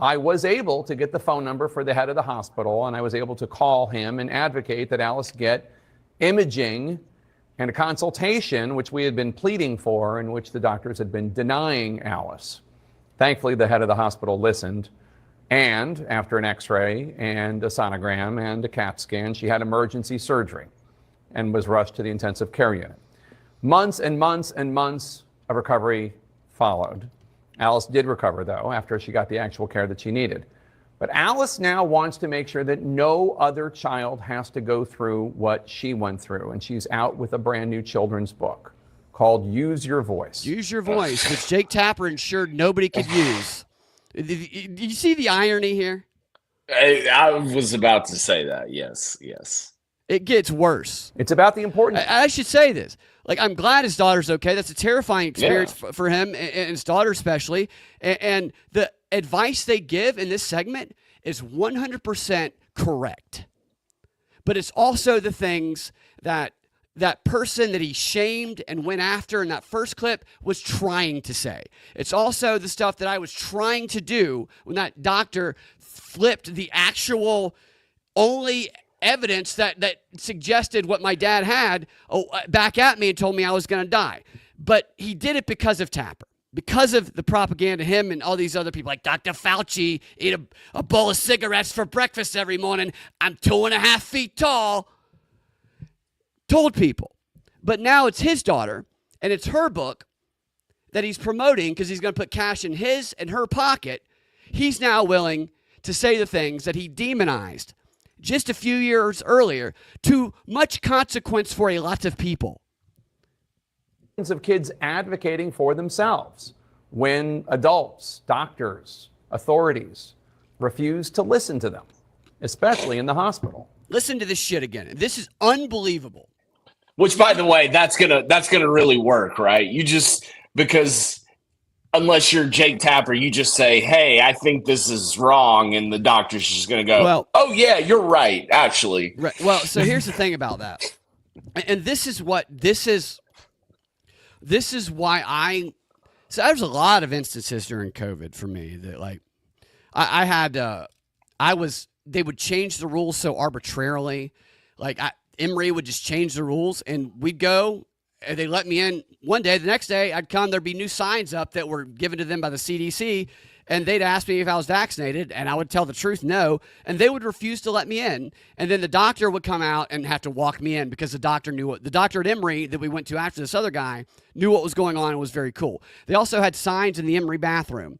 I was able to get the phone number for the head of the hospital, and I was able to call him and advocate that Alice get imaging and a consultation, which we had been pleading for, in which the doctors had been denying Alice. Thankfully, the head of the hospital listened, and after an x-ray and a sonogram and a CAT scan, she had emergency surgery and was rushed to the intensive care unit. Months and months and months of recovery followed. Alice did recover, though, after she got the actual care that she needed. But Alice now wants to make sure that no other child has to go through what she went through. And she's out with a brand new children's book called Use Your Voice. Use Your Voice, which Jake Tapper ensured nobody could use. Did you see the irony here? I was about to say that. Yes. It gets worse. It's about the importance. I should say this. Like, I'm glad his daughter's okay. That's a terrifying experience for him and his daughter especially. And the advice they give in this segment is 100% correct. But it's also the things that person that he shamed and went after in that first clip was trying to say. It's also the stuff that I was trying to do when that doctor flipped the actual only evidence that suggested what my dad had back at me and told me I was going to die. But he did it because of Tapper, because of the propaganda, him and all these other people like Dr. Fauci, eat a bowl of cigarettes for breakfast every morning. I'm 2.5 feet tall. Told people. But now it's his daughter, and it's her book that he's promoting because he's going to put cash in his and her pocket. He's now willing to say the things that he demonized just a few years earlier, to much consequence for a lot of people. Of kids advocating for themselves when adults, doctors, authorities refuse to listen to them, especially in the hospital. Listen to this shit again. This is unbelievable. Which, by the way, that's gonna really work, right? You just, because unless you're Jake Tapper, you just say, hey, I think this is wrong. And the doctor's just going to go, well, oh, yeah, you're right, actually. Right. Well, so here's the thing about that. And this is why so there's a lot of instances during COVID for me that like they would change the rules so arbitrarily. Like Emory would just change the rules and we'd go. And they let me in one day. The next day, I'd come. There'd be new signs up that were given to them by the CDC, and they'd ask me if I was vaccinated, and I would tell the truth, no, and they would refuse to let me in. And then the doctor would come out and have to walk me in because the doctor at Emory that we went to after this other guy knew what was going on and was very cool. They also had signs in the Emory bathroom.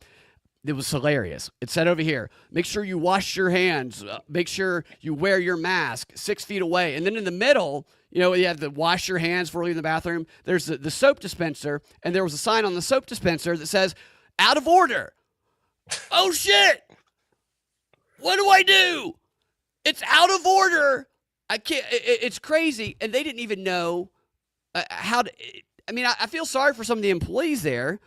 It was hilarious. It said over here, make sure you wash your hands, make sure you wear your mask 6 feet away. And then in the middle, You know, you have to wash your hands before leaving the bathroom. There's the soap dispenser, and there was a sign on the soap dispenser that says, out of order. Oh, shit. What do I do? It's out of order. I can't. It's crazy. And they didn't even know how to. I mean, I feel sorry for some of the employees there,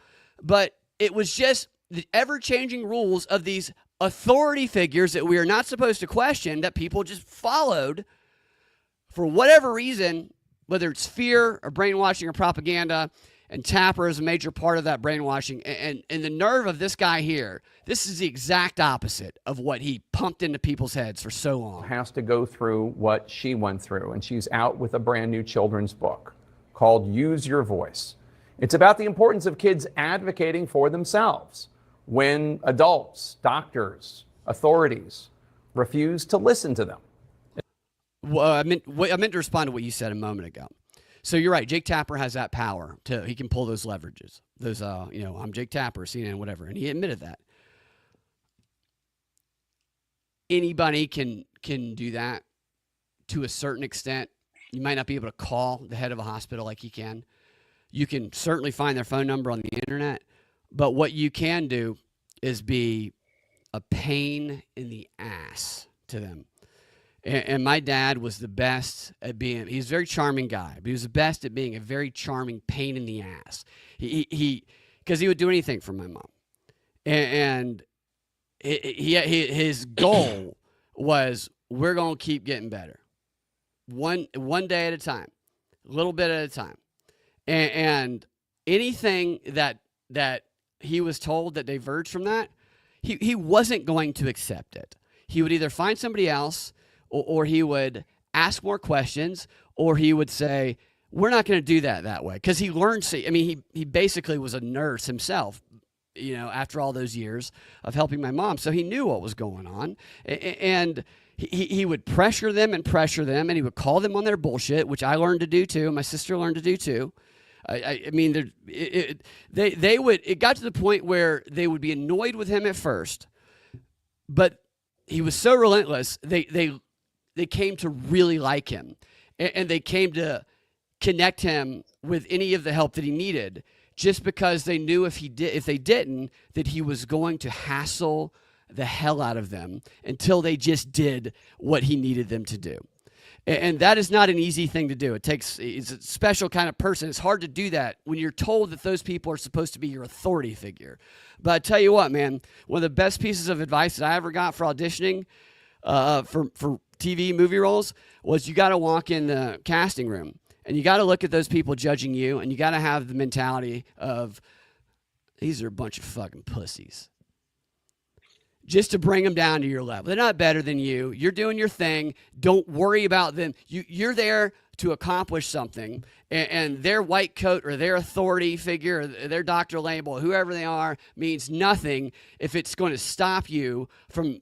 but it was just the ever-changing rules of these authority figures that we are not supposed to question that people just followed for whatever reason, whether it's fear or brainwashing or propaganda. And Tapper is a major part of that brainwashing. And the nerve of this guy here, this is the exact opposite of what he pumped into people's heads for so long. Has to go through what she went through, and she's out with a brand new children's book called Use Your Voice. It's about the importance of kids advocating for themselves when adults, doctors, authorities refuse to listen to them. Well, I meant to respond to what you said a moment ago. So you're right. Jake Tapper has that power he can pull those leverages. Those, I'm Jake Tapper, CNN, whatever. And he admitted that. Anybody can do that to a certain extent. You might not be able to call the head of a hospital like he can. You can certainly find their phone number on the internet. But what you can do is be a pain in the ass to them. And my dad was the best at he's a very charming guy, but he was the best at being a very charming pain in the ass. Because he would do anything for my mom. And his goal was, we're going to keep getting better. One day at a time, a little bit at a time. And anything that he was told that diverged from that, he wasn't going to accept it. He would either find somebody else, or he would ask more questions, or he would say, we're not going to do that way. Because he learned, he basically was a nurse himself, after all those years of helping my mom. So he knew what was going on. And he would pressure them, and he would call them on their bullshit, which I learned to do too. My sister learned to do too. It got to the point where they would be annoyed with him at first, but he was so relentless, they came to really like him, and they came to connect him with any of the help that he needed, just because they knew if they didn't, that he was going to hassle the hell out of them until they just did what he needed them to do. And that is not an easy thing to do. It's a special kind of person. It's hard to do that when you're told that those people are supposed to be your authority figure. But I tell you what, man, one of the best pieces of advice that I ever got for auditioning for TV movie roles was, you got to walk in the casting room and you got to look at those people judging you, and you got to have the mentality of, these are a bunch of fucking pussies. Just to bring them down to your level. They're not better than you. You're doing your thing. Don't worry about them. You're there to accomplish something, and their white coat or their authority figure or their doctor label, whoever they are, means nothing if it's going to stop you from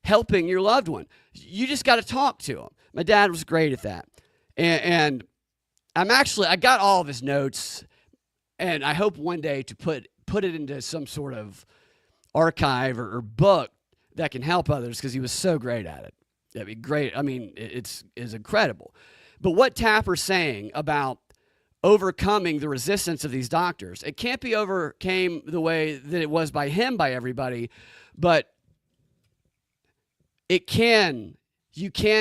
helping your loved one. You just got to talk to them. My dad was great at that. And I got all of his notes, and I hope one day to put it into some sort of archive or book that can help others, because he was so great at it. That'd be great. I mean, it's incredible. But what Tapper's saying about overcoming the resistance of these doctors, it can't be overcame the way that it was by everybody, but you can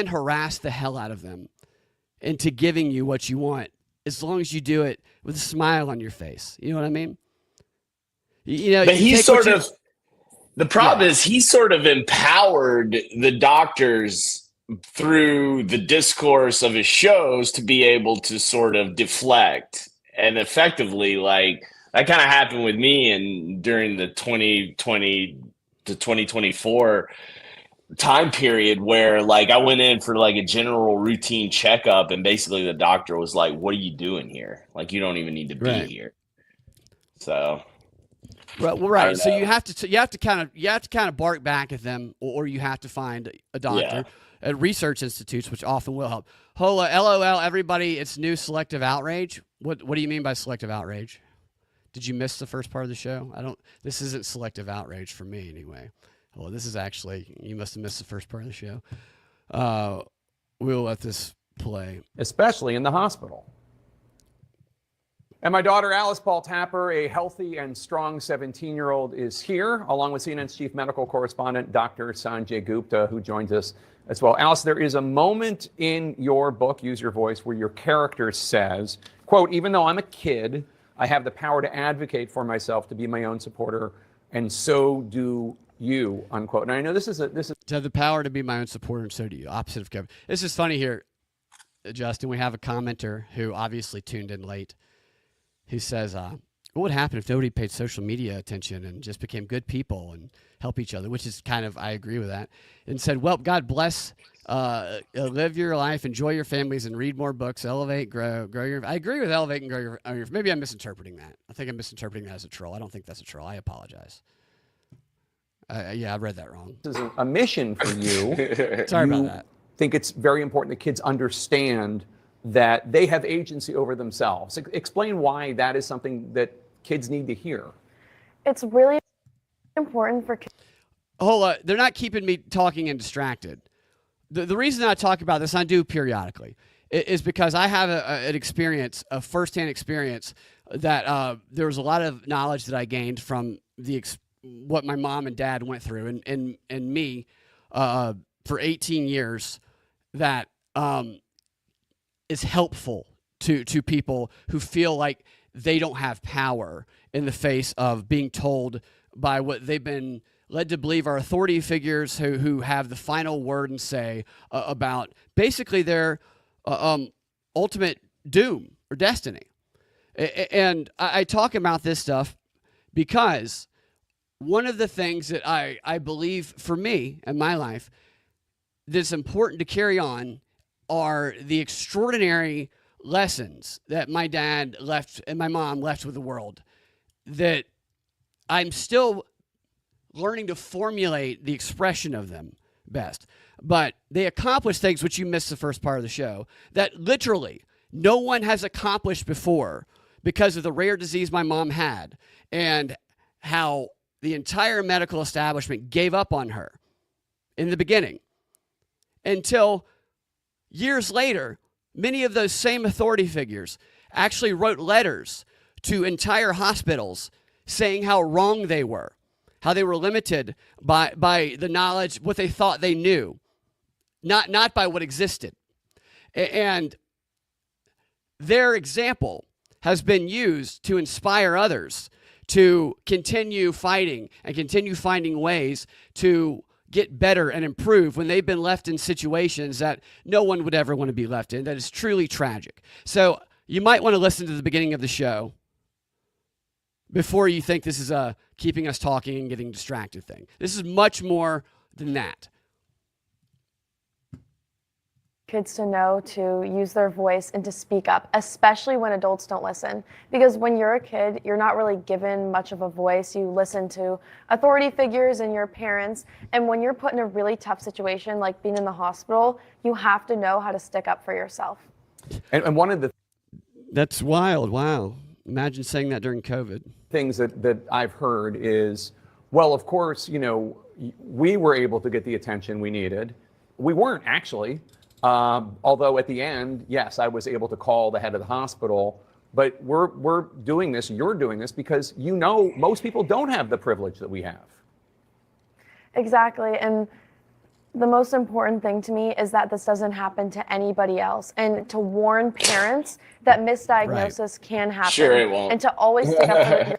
harass the hell out of them into giving you what you want, as long as you do it with a smile on your face. You know what I mean? But the problem is he sort of empowered the doctors through the discourse of his shows to be able to sort of deflect, and effectively, like, that kind of happened with me and during the 2020 to 2024 time period, where, like, I went in for like a general routine checkup, and basically the doctor was like, what are you doing here? Like, you don't even need to be here. So right. So you have to kind of bark back at them, or you have to find a doctor at research institutes, which often will help. Hola, LOL, everybody, it's new selective outrage. What do you mean by selective outrage? Did you miss the first part of the show? This isn't selective outrage for me anyway. Well, this is actually, you must have missed the first part of the show. We'll let this play. especially in the hospital. And my daughter, Alice Paul Tapper, a healthy and strong 17-year-old, is here, along with CNN's chief medical correspondent, Dr. Sanjay Gupta, who joins us as well. Alice, there is a moment in your book, Use Your Voice, where your character says, quote, "Even though I'm a kid, I have the power to advocate for myself, to be my own supporter, and so do you," unquote. And I know this is To have the power to be my own supporter, and so do you. Opposite of Kevin. This is funny here, Justin. We have a commenter who obviously tuned in late, who says, what would happen if nobody paid social media attention and just became good people and help each other, which is kind of, I agree with that, and said, well, God bless, live your life, enjoy your families, and read more books, elevate, grow your, I agree with elevate and grow your, maybe I'm misinterpreting that. I think I'm misinterpreting that as a troll. I don't think that's a troll. I apologize. Yeah, I read that wrong. This is a mission for you. Sorry You about that. think it's very important that kids understand that they have agency over themselves. Explain why that is something that kids need to hear. It's really important for kids. Hold on. They're not keeping me talking and distracted. The reason I talk about this, and I do periodically, is because I have an experience, a firsthand experience, that there was a lot of knowledge that I gained from what my mom and dad went through, and me for 18 years, that is helpful to people who feel like they don't have power in the face of being told by what they've been led to believe are authority figures who have the final word and say about basically their ultimate doom or destiny. And I talk about this stuff because one of the things that I believe for me in my life that's important to carry on are the extraordinary lessons that my dad left and my mom left with the world, that I'm still learning to formulate the expression of them best. But they accomplish things, which you missed the first part of the show, that literally no one has accomplished before because of the rare disease my mom had and how the entire medical establishment gave up on her in the beginning until years later. Many of those same authority figures actually wrote letters to entire hospitals saying how wrong they were, how they were limited by the knowledge, what they thought they knew, not by what existed. And their example has been used to inspire others to continue fighting and continue finding ways to get better and improve when they've been left in situations that no one would ever want to be left in. That is truly tragic. So you might want to listen to the beginning of the show before you think this is a keeping us talking and getting distracted thing. This is much more than that. Kids to know to use their voice and to speak up, especially when adults don't listen. Because when you're a kid, you're not really given much of a voice. You listen to authority figures and your parents. And when you're put in a really tough situation, like being in the hospital, you have to know how to stick up for yourself. And one of the That's wild. Wow. Imagine saying that during COVID. things that I've heard is, well, of course, we were able to get the attention we needed. We weren't actually. Although at the end, yes, I was able to call the head of the hospital, but we're doing this, you're doing this because most people don't have the privilege that we have. Exactly. And the most important thing to me is that this doesn't happen to anybody else, and to warn parents that misdiagnosis can happen. Sure, it won't. And to always stick up for their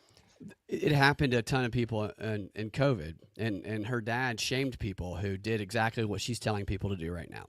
It happened to a ton of people in COVID, and her dad shamed people who did exactly what she's telling people to do right now.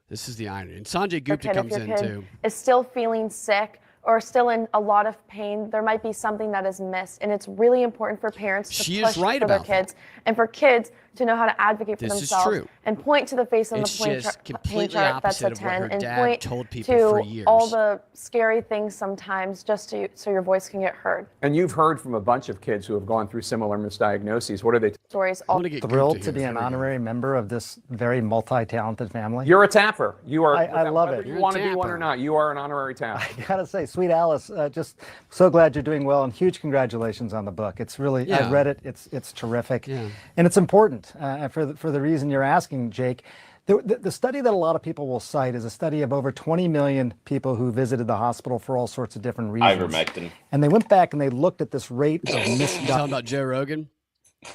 This is the irony. And Sanjay Gupta comes if in your kid too. is still feeling sick or still in a lot of pain, there might be something that is missed. And it's really important for parents to She push is right for their about that. kids and for kids to know how to advocate for This is true. themselves and point to the face on It's the pain just pain completely chart that's a opposite of what 10 her and dad point told people to for years. all the scary things sometimes just so your voice can get heard. And you've heard from a bunch of kids who have gone through similar misdiagnoses. What are they? Stories I all want to get Thrilled Gupta to be here. an Here we go. honorary member of this very multi-talented family. You're a tapper. You are. I love whether it. you You're a want to be one or tapper. not, you are an honorary tapper. I gotta say, sweet Alice, just so glad you're doing well, and huge congratulations on the book. It's really, Yeah. I read it. It's terrific, Yeah. and it's important for the reason you're asking, Jake. The study that a lot of people will cite is a study of over 20 million people who visited the hospital for all sorts of different reasons. Ivermectin. And they went back and they looked at this rate of You talking misdiagnosis. about Joe Rogan?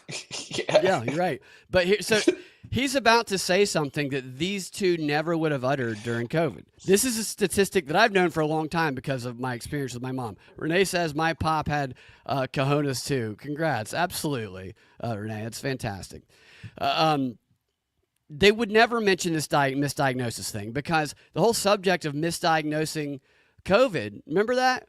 Yeah. Yeah, you're right. But here, so he's about to say something that these two never would have uttered during COVID. This is a statistic that I've known for a long time because of my experience with my mom. Renee says my pop had cojones too. Congrats. Absolutely, Renee. It's fantastic. They would never mention this misdiagnosis thing because the whole subject of misdiagnosing COVID, remember that?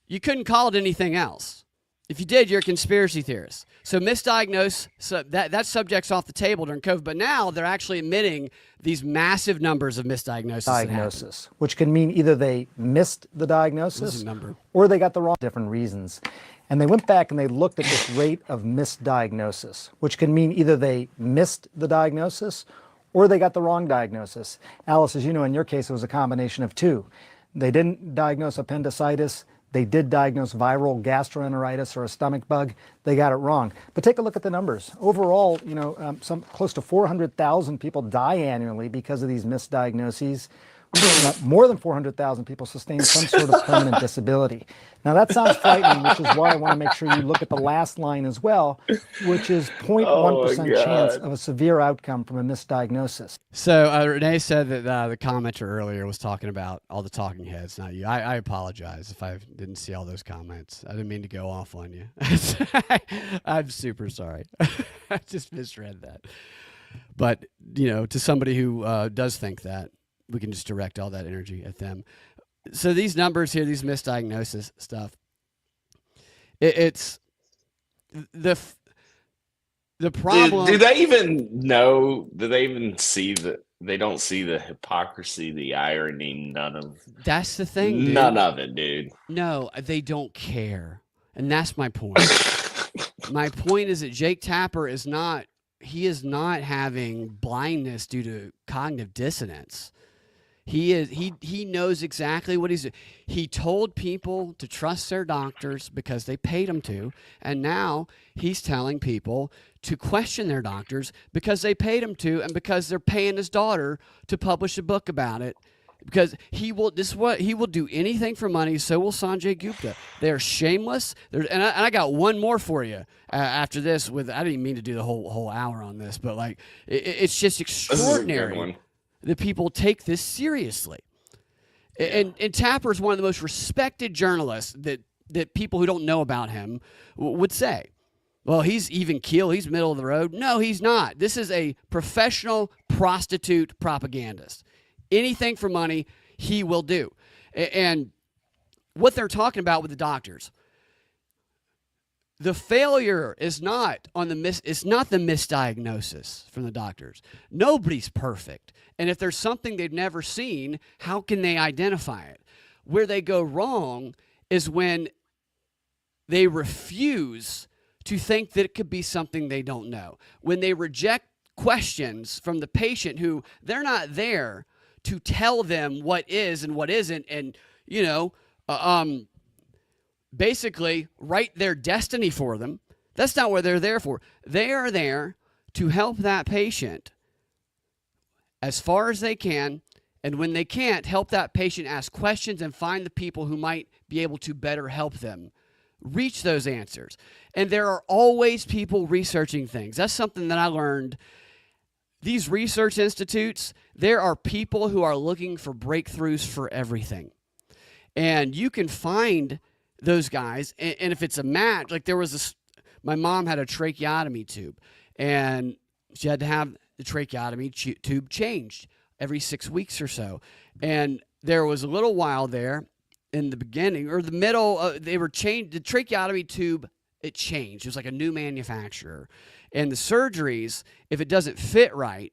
You couldn't call it anything else. If you did, you're a conspiracy theorist. So misdiagnose, so that subject's off the table during COVID. But now they're actually admitting these massive numbers of misdiagnosis. Diagnosis, which can mean either they missed the diagnosis or they got the wrong different reasons. And they went back and they looked at this rate of misdiagnosis, which can mean either they missed the diagnosis or they got the wrong diagnosis. Alice, as you know, in your case, it was a combination of two. They didn't diagnose appendicitis. They did diagnose viral gastroenteritis or a stomach bug. They got it wrong. But take a look at the numbers. Overall, some close to 400,000 people die annually because of these misdiagnoses. More than 400,000 people sustain some sort of permanent disability. Now that sounds frightening, which is why I want to make sure you look at the last line as well, which is 0.1% chance of a severe outcome from a misdiagnosis. So Renee said that the commenter earlier was talking about all the talking heads, not you. I apologize if I didn't see all those comments. I didn't mean to go off on you. I'm super sorry. I just misread that. But, to somebody who does think that, we can just direct all that energy at them. So these numbers here, these misdiagnosis stuff, it's the problem. Do they even know? Do they even see the? They don't see the hypocrisy, the irony. That's the thing, dude. None of it, dude. No, they don't care, and that's my point. My point is that Jake Tapper is not. He is not having blindness due to cognitive dissonance. He knows exactly what he's doing. He told people to trust their doctors because they paid him to, and now he's telling people to question their doctors because they paid him to, and because they're paying his daughter to publish a book about it. Because he will do anything for money. So will Sanjay Gupta. They're shameless. And I got one more for you after this. I didn't mean to do the whole hour on this, but it's just extraordinary. This is a good one. The people take this seriously. And Tapper is one of the most respected journalists that people who don't know about him would say. Well, he's even keel. He's middle of the road. No, he's not. This is a professional prostitute propagandist. Anything for money, he will do. And what they're talking about with the doctors, the failure is not it's not the misdiagnosis from the doctors. Nobody's perfect. And if there's something they've never seen, how can they identify it? Where they go wrong is when they refuse to think that it could be something they don't know. When they reject questions from the patient who they're not there to tell them what is and what isn't, and, basically write their destiny for them. That's not what they're there for. They are there to help that patient as far as they can, and when they can't, help that patient ask questions and find the people who might be able to better help them reach those answers. And there are always people researching things. That's something that I learned. These research institutes, there are people who are looking for breakthroughs for everything. And you can find those guys, and if it's a match, like my mom had a tracheotomy tube, and she had to have the tracheotomy tube changed every 6 weeks or so. And there was a little while there in the beginning or the middle, they were changed. The tracheotomy tube, it changed. It was like a new manufacturer. And the surgeries, if it doesn't fit right,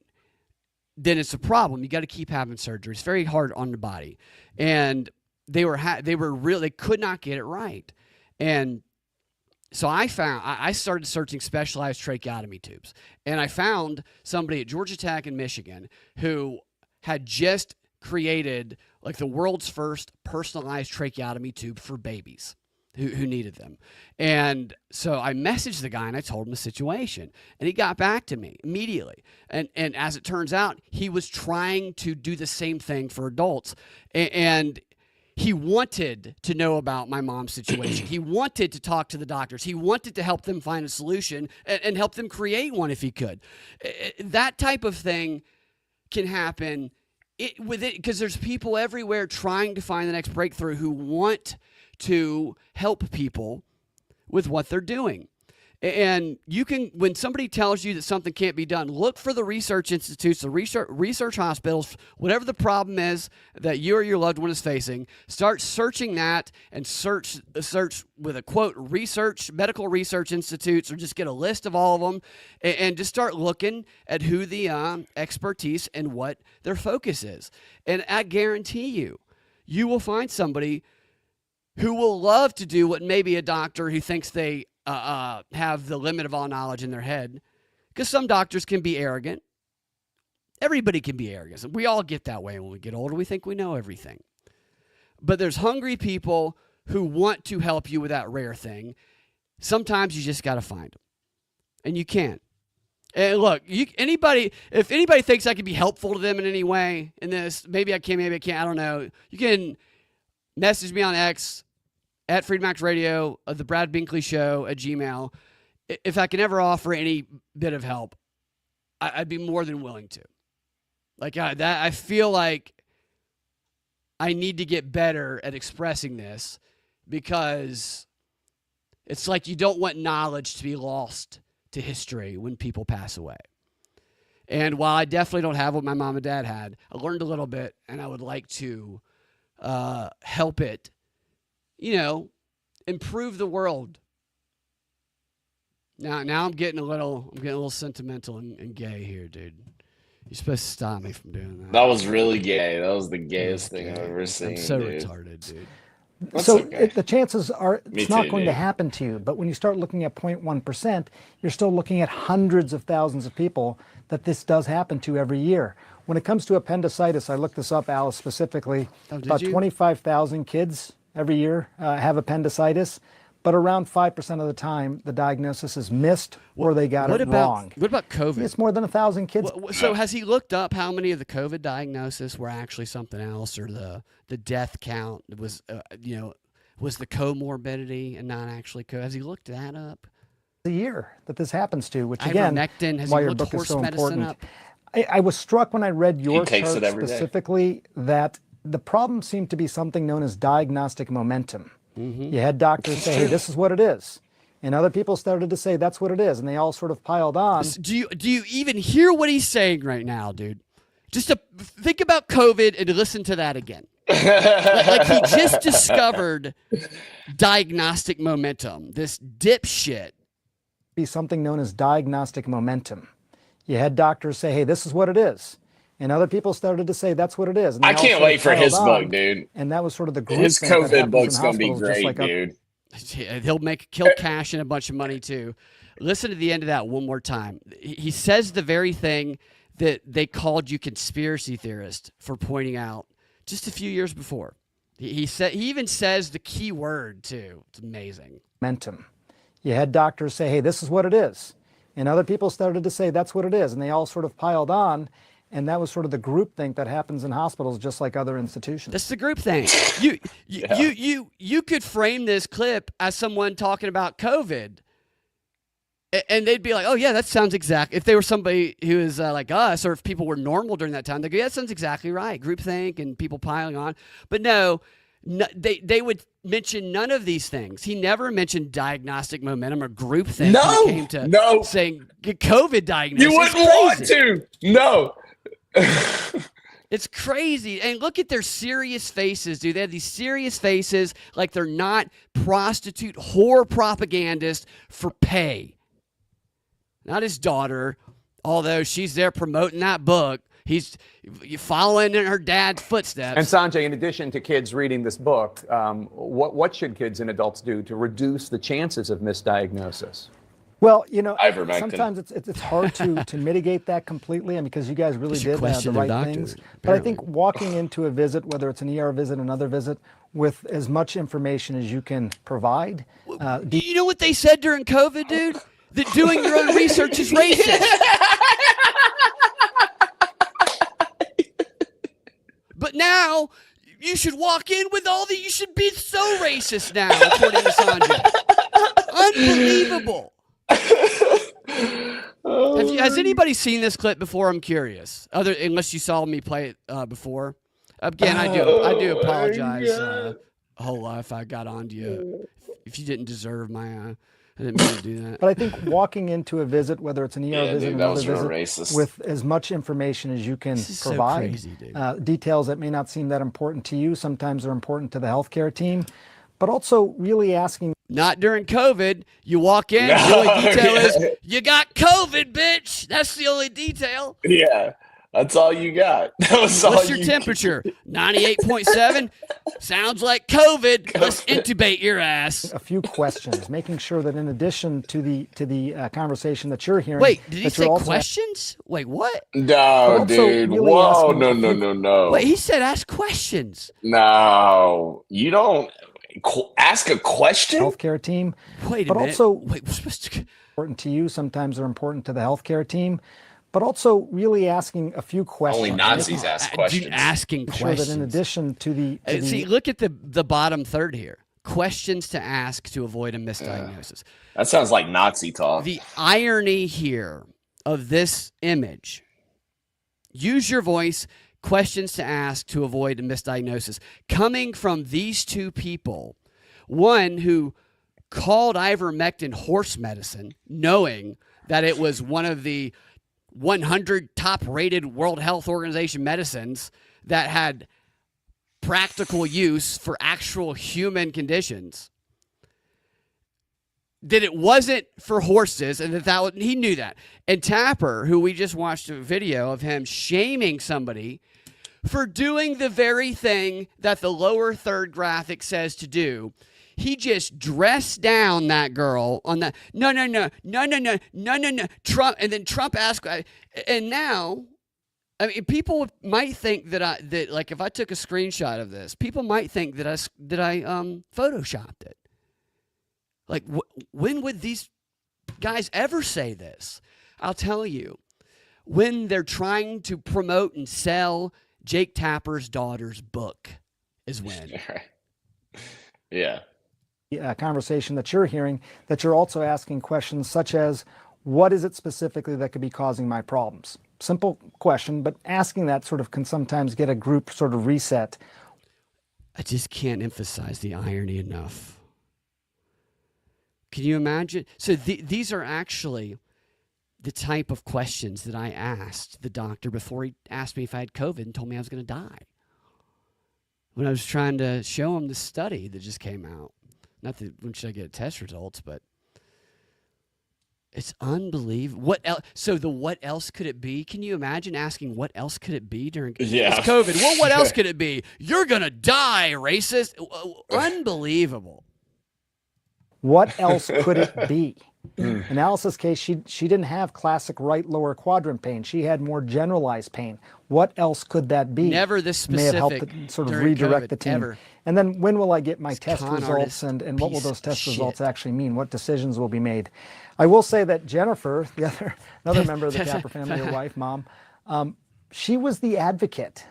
then it's a problem. You got to keep having surgery. It's very hard on the body. And they could not get it right. And so I started searching specialized tracheotomy tubes, and I found somebody at Georgia Tech in Michigan who had just created like the world's first personalized tracheotomy tube for babies. who needed them. And so I messaged the guy and I told him the situation, and he got back to me immediately. And as it turns out, he was trying to do the same thing for adults. And he wanted to know about my mom's situation. He wanted to talk to the doctors. He wanted to help them find a solution and help them create one if he could. That type of thing can happen because there's people everywhere trying to find the next breakthrough who want to help people with what they're doing. And you can, when somebody tells you that something can't be done, look for the research institutes, the research hospitals, whatever the problem is that you or your loved one is facing. Start searching that and search with a quote, medical research institutes, or just get a list of all of them and just start looking at who the expertise and what their focus is. And I guarantee you will find somebody who will love to do what maybe a doctor who thinks they have the limit of all knowledge in their head, because some doctors can be arrogant. Everybody can be arrogant. We all get that way when we get older. We think we know everything. But there's hungry people who want to help you with that rare thing. Sometimes you just got to find them. And you can. And look, if anybody thinks I can be helpful to them in any way in this, maybe I can, maybe I can't, I don't know. You can message me on X, at Freedom Radio, the Brad Binkley Show at Gmail. If I can ever offer any bit of help, I'd be more than willing to. I feel like I need to get better at expressing this, because it's like you don't want knowledge to be lost to history when people pass away. And while I definitely don't have what my mom and dad had, I learned a little bit, and I would like to help it, improve the world. Now I'm getting a little sentimental and gay here, dude. You're supposed to stop me from doing that. That was really gay. That was the gayest thing I've ever seen. I'm so dude. retarded, dude. The chances are it's not going to happen to you. But when you start looking at 0.1%, you're still looking at hundreds of thousands of people that this does happen to every year. When it comes to appendicitis, I looked this up, Alice, specifically. About 25,000 kids every year have appendicitis, but around 5% of the time the diagnosis is missed or they got it wrong. What about COVID? It's more than 1,000 kids. So has he looked up how many of the COVID diagnoses were actually something else, or the death count was was the comorbidity and not actually COVID? Has he looked that up? The year that this happens to, which again, ivermectin, has why he your looked book is horse so medicine important. up? I was struck when I read your takes chart it every day. specifically that the problem seemed to be something known as diagnostic momentum. You had doctors say, hey, this is what it is. And other people started to say, that's what it is. And they all sort of piled on. Do you even hear what he's saying right now, dude? Just to think about COVID and listen to that again. like he just discovered diagnostic momentum, this dipshit. Be something known as diagnostic momentum. You had doctors say, hey, this is what it is. And other people started to say, that's what it is. And I can't wait for his book, dude. And that was sort of the group His thing that COVID happens book's in going to be hospitals, just great, like dude. He'll kill cash and a bunch of money too. Listen to the end of that one more time. He says the very thing that they called you conspiracy theorist for pointing out just a few years before. He even says the key word too. It's amazing. Momentum. You had doctors say, hey, this is what it is. And other people started to say, that's what it is. And they all sort of piled on. And that was sort of the groupthink that happens in hospitals, just like other institutions. That's the groupthink. You could frame this clip as someone talking about COVID, and they'd be like, "Oh yeah, that sounds exact." If they were somebody who is like us, or if people were normal during that time, they go, "Yeah, that sounds exactly right." Groupthink and people piling on, but no, they would mention none of these things. He never mentioned diagnostic momentum or groupthink. No, when it came to saying COVID diagnosis. You wouldn't want to. No. It's crazy. And look at their serious faces, dude. They have these serious faces like they're not prostitute whore propagandists for pay. Not his daughter, although she's there promoting that book. He's following in her dad's footsteps. And Sanjay, in addition to kids reading this book, what should kids and adults do to reduce the chances of misdiagnosis? Well, you know, Ivermectin. sometimes it's hard to mitigate that completely, and because you guys really did the question their right doctor, things. But I apparently. think walking into a visit, whether it's an ER visit, another visit, with as much information as you can provide. You know what they said during COVID, dude? That doing your own research is racist. But now you should walk in with all the. You should be so racist now, according to Sanjay. Unbelievable. Has anybody seen this clip before? I'm curious. Unless you saw me play it before. Again, I do apologize. Hola, if I got onto you. If you didn't deserve my. I didn't mean to do that. But I think walking into a visit, whether it's an ER visit, dude, that another was real visit, racist. with as much information as you can This is so provide, crazy, dude. details that may not seem that important to you, sometimes are important to the healthcare team, but also really asking. Not during COVID. You walk in, the only detail is you got COVID, bitch. That's the only detail. Yeah, that's all you got. That was all What's your you temperature? 98.7. Sounds like COVID. Let's intubate your ass. A few questions, making sure that in addition to the conversation that you're hearing, Wait, did he that say you're also questions? Wait, what? No, also dude. really Whoa, asking no, if no, you- no, no. Wait, he said ask questions. No, you don't ask a question. healthcare team, Wait a but minute. also Wait, we're supposed to. important to you, sometimes are important to the healthcare team, but also really asking a few questions. Only Nazis ask Dude, questions. asking Making sure questions. that in addition to the See, look at the bottom third here. Questions to ask to avoid a misdiagnosis. That sounds like Nazi talk. The irony here of this image. Use your voice. Questions to ask to avoid a misdiagnosis. Coming from these two people, one who called ivermectin horse medicine, knowing that it was one of the 100 top-rated World Health Organization medicines that had practical use for actual human conditions. That it wasn't for horses, and he knew that. And Tapper, who we just watched a video of him shaming somebody for doing the very thing that the lower third graphic says to do. He just dressed down that girl on that. No. Trump, and then Trump asked, and now, I mean, people might think that like if I took a screenshot of this, people might think that I photoshopped it. Like, when would these guys ever say this? I'll tell you, when they're trying to promote and sell Jake Tapper's daughter's book is when. Yeah. conversation that you're hearing, that you're also asking questions such as, what is it specifically that could be causing my problems? Simple question, but asking that sort of can sometimes get a group sort of reset. I just can't emphasize the irony enough. Can you imagine? So these are actually the type of questions that I asked the doctor before he asked me if I had COVID and told me I was going to die. When I was trying to show him the study that just came out. Not that when should I get test results, but it's unbelievable. What else? So what else could it be? Can you imagine asking what else could it be during Yeah. It's COVID? Well, what else could it be? You're going to die, racist. Unbelievable. What else could it be? In Alice's case, she didn't have classic right lower quadrant pain. She had more generalized pain. What else could that be? Never this May have helped specific to sort of during redirect COVID, the team. ever. And then when will I get my test con results, artist and what will piece those of test results shit. actually mean? What decisions will be made? I will say that Jennifer, another member of the Tapper family, your wife, mom, she was the advocate.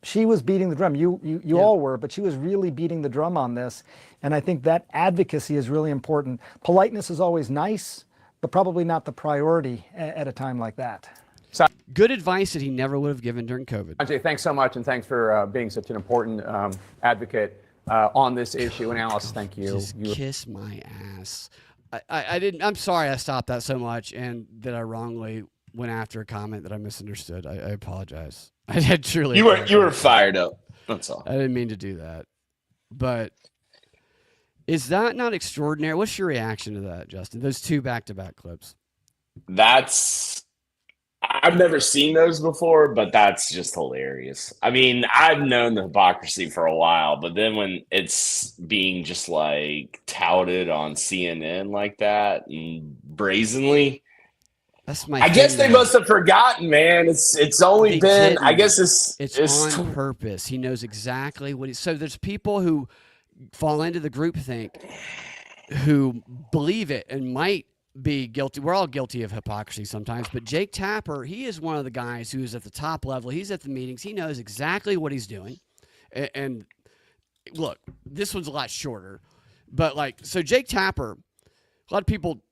She was beating the drum. You all were, but she was really beating the drum on this. And I think that advocacy is really important. Politeness is always nice, but probably not the priority at a time like that. Good advice that he never would have given during COVID. Sanjay, thanks so much, and thanks for being such an important advocate on this issue. And Alice, thank you. Just kiss my ass. I didn't. I'm sorry I stopped that so much and that I wrongly went after a comment that I misunderstood. I apologize. I had truly. You were apologize. fired up. That's all. I didn't mean to do that. But is that not extraordinary? What's your reaction to that, Justin? Those two back-to-back clips. That's I've never seen those before, but that's just hilarious. I mean, I've known the hypocrisy for a while, but then when it's being just like touted on CNN like that and brazenly, That's my. I guess thing, they though. must have forgotten, man. It's only They been, I didn't. guess It's on purpose. He knows exactly what he. So there's people who fall into the groupthink who believe it and might be guilty. We're all guilty of hypocrisy sometimes, but Jake Tapper, he is one of the guys who's at the top level. He's at the meetings. He knows exactly what he's doing. And look, this one's a lot shorter, but like, so Jake Tapper, a lot of people,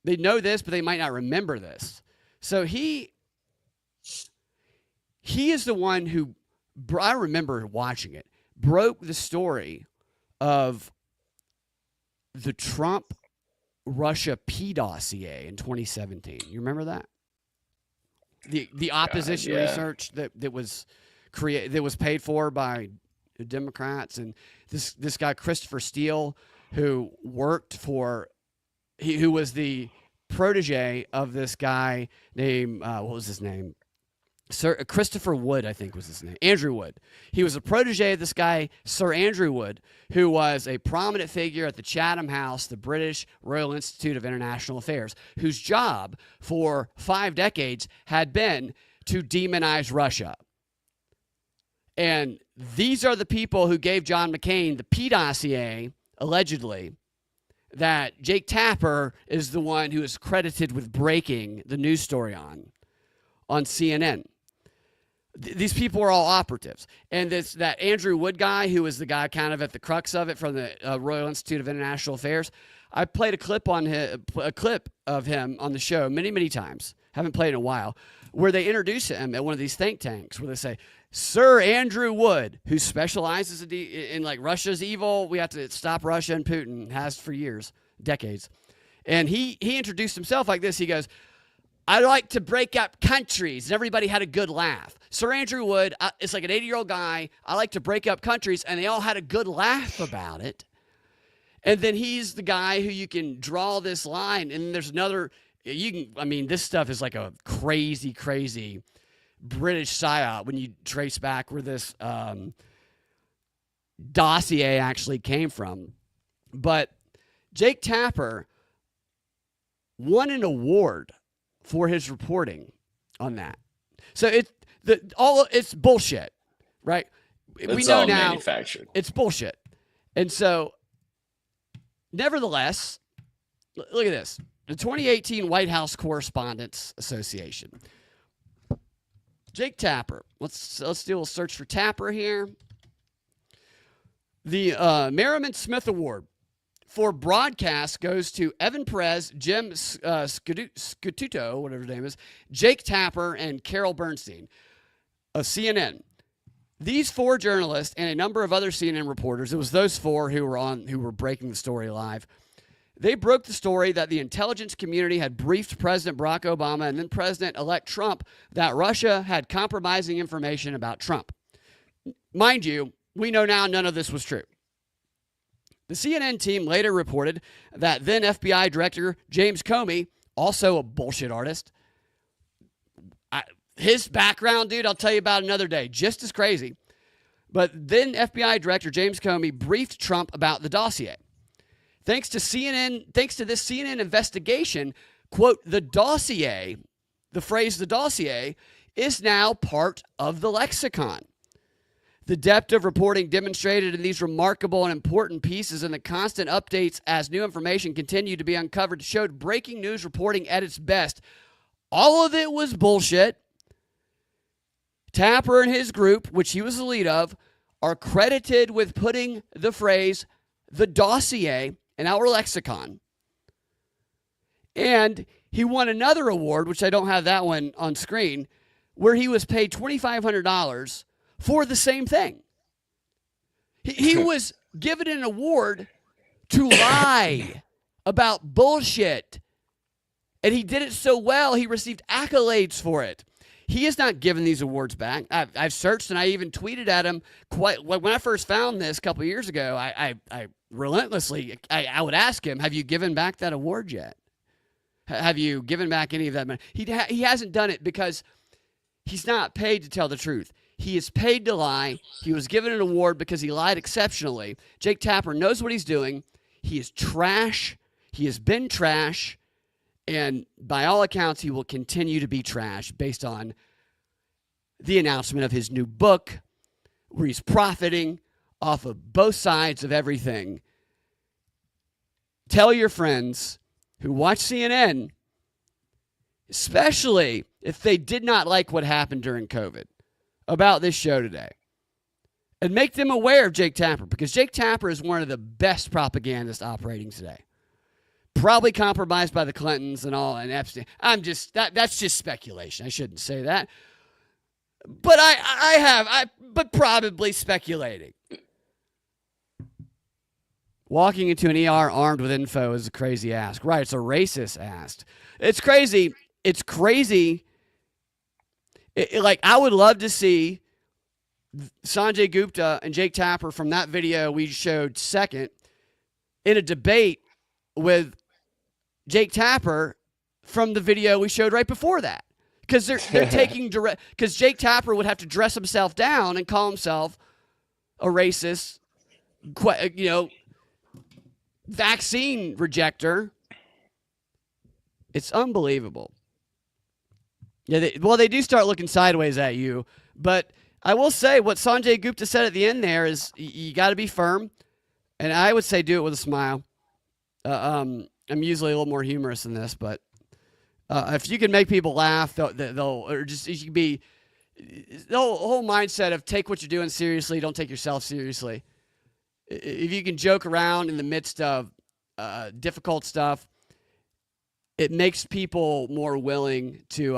they know this, but they might not remember this. So he is the one who, I remember watching it, broke the story of the Trump Russia P dossier in 2017. You remember that? The opposition research that was paid for by Democrats, and this guy Christopher Steele, who worked for, who was the protege of this guy named what was his name? Sir Christopher Wood, I think was his name. Andrew Wood. He was a protege of this guy, Sir Andrew Wood, who was a prominent figure at the Chatham House, the British Royal Institute of International Affairs, whose job for 5 decades had been to demonize Russia. And these are the people who gave John McCain the P dossier, allegedly, that Jake Tapper is the one who is credited with breaking the news story on CNN. These people are all operatives. And that Andrew Wood guy, who was the guy kind of at the crux of it from the Royal Institute of International Affairs, I played a clip of him on the show many, many times. Haven't played in a while, where they introduce him at one of these think tanks, where they say, Sir Andrew Wood, who specializes in like Russia's evil, we have to stop Russia and Putin, has for years, decades. And he introduced himself like this. He goes, I like to break up countries. And everybody had a good laugh. Sir Andrew Wood, it's like an 80-year-old guy. I like to break up countries. And they all had a good laugh about it. And then he's the guy who you can draw this line. And there's another, this stuff is like a crazy, crazy British psyop when you trace back where this dossier actually came from. But Jake Tapper won an award for his reporting on that. So it's bullshit, right? We know all now manufactured. it's bullshit. And so, nevertheless, look at this. The 2018 White House Correspondents Association. Jake Tapper. Let's do a little search for Tapper here. The Merriman Smith Award for broadcast goes to Evan Perez, Jim Scututo, whatever his name is, Jake Tapper, and Carol Bernstein of CNN. These 4 journalists and a number of other CNN reporters, it was those 4 who were breaking the story live. They broke the story that the intelligence community had briefed President Barack Obama and then President-elect Trump that Russia had compromising information about Trump. Mind you, we know now none of this was true. The CNN team later reported that then FBI Director James Comey, also a bullshit artist, his background, dude, I'll tell you about another day, just as crazy. But then FBI Director James Comey briefed Trump about the dossier. Thanks to this CNN investigation, quote, the dossier, the phrase the dossier, is now part of the lexicon. The depth of reporting demonstrated in these remarkable and important pieces and the constant updates as new information continued to be uncovered showed breaking news reporting at its best. All of it was bullshit. Tapper and his group, which he was the lead of, are credited with putting the phrase the dossier in our lexicon. And he won another award, which I don't have that one on screen, where he was paid $2,500 for the same thing. He was given an award to lie about bullshit. And he did it so well, he received accolades for it. He has not given these awards back. I've searched and I even tweeted at him when I first found this a couple of years ago. I relentlessly would ask him, have you given back that award yet? Have you given back any of that money? He hasn't done it because he's not paid to tell the truth. He is paid to lie. He was given an award because he lied exceptionally. Jake Tapper knows what he's doing. He is trash. He has been trash. And by all accounts, he will continue to be trash based on the announcement of his new book, where he's profiting off of both sides of everything. Tell your friends who watch CNN, especially if they did not like what happened during COVID, about this show today. And make them aware of Jake Tapper, because Jake Tapper is one of the best propagandists operating today. Probably compromised by the Clintons and all, and Epstein. That's just speculation. I shouldn't say that. But but probably speculating. Walking into an ER armed with info is a crazy ask. Right, it's a racist ask. It's crazy. It's crazy. Like, I would love to see Sanjay Gupta and Jake Tapper from that video we showed second in a debate with Jake Tapper from the video we showed right before that. Because they're taking direct, because Jake Tapper would have to dress himself down and call himself a racist, vaccine rejecter. It's unbelievable. Yeah, they do start looking sideways at you. But I will say what Sanjay Gupta said at the end there is you got to be firm. And I would say do it with a smile. I'm usually a little more humorous than this, but if you can make people laugh, they'll or just you can be the whole mindset of take what you're doing seriously, don't take yourself seriously. If you can joke around in the midst of difficult stuff, it makes people more willing to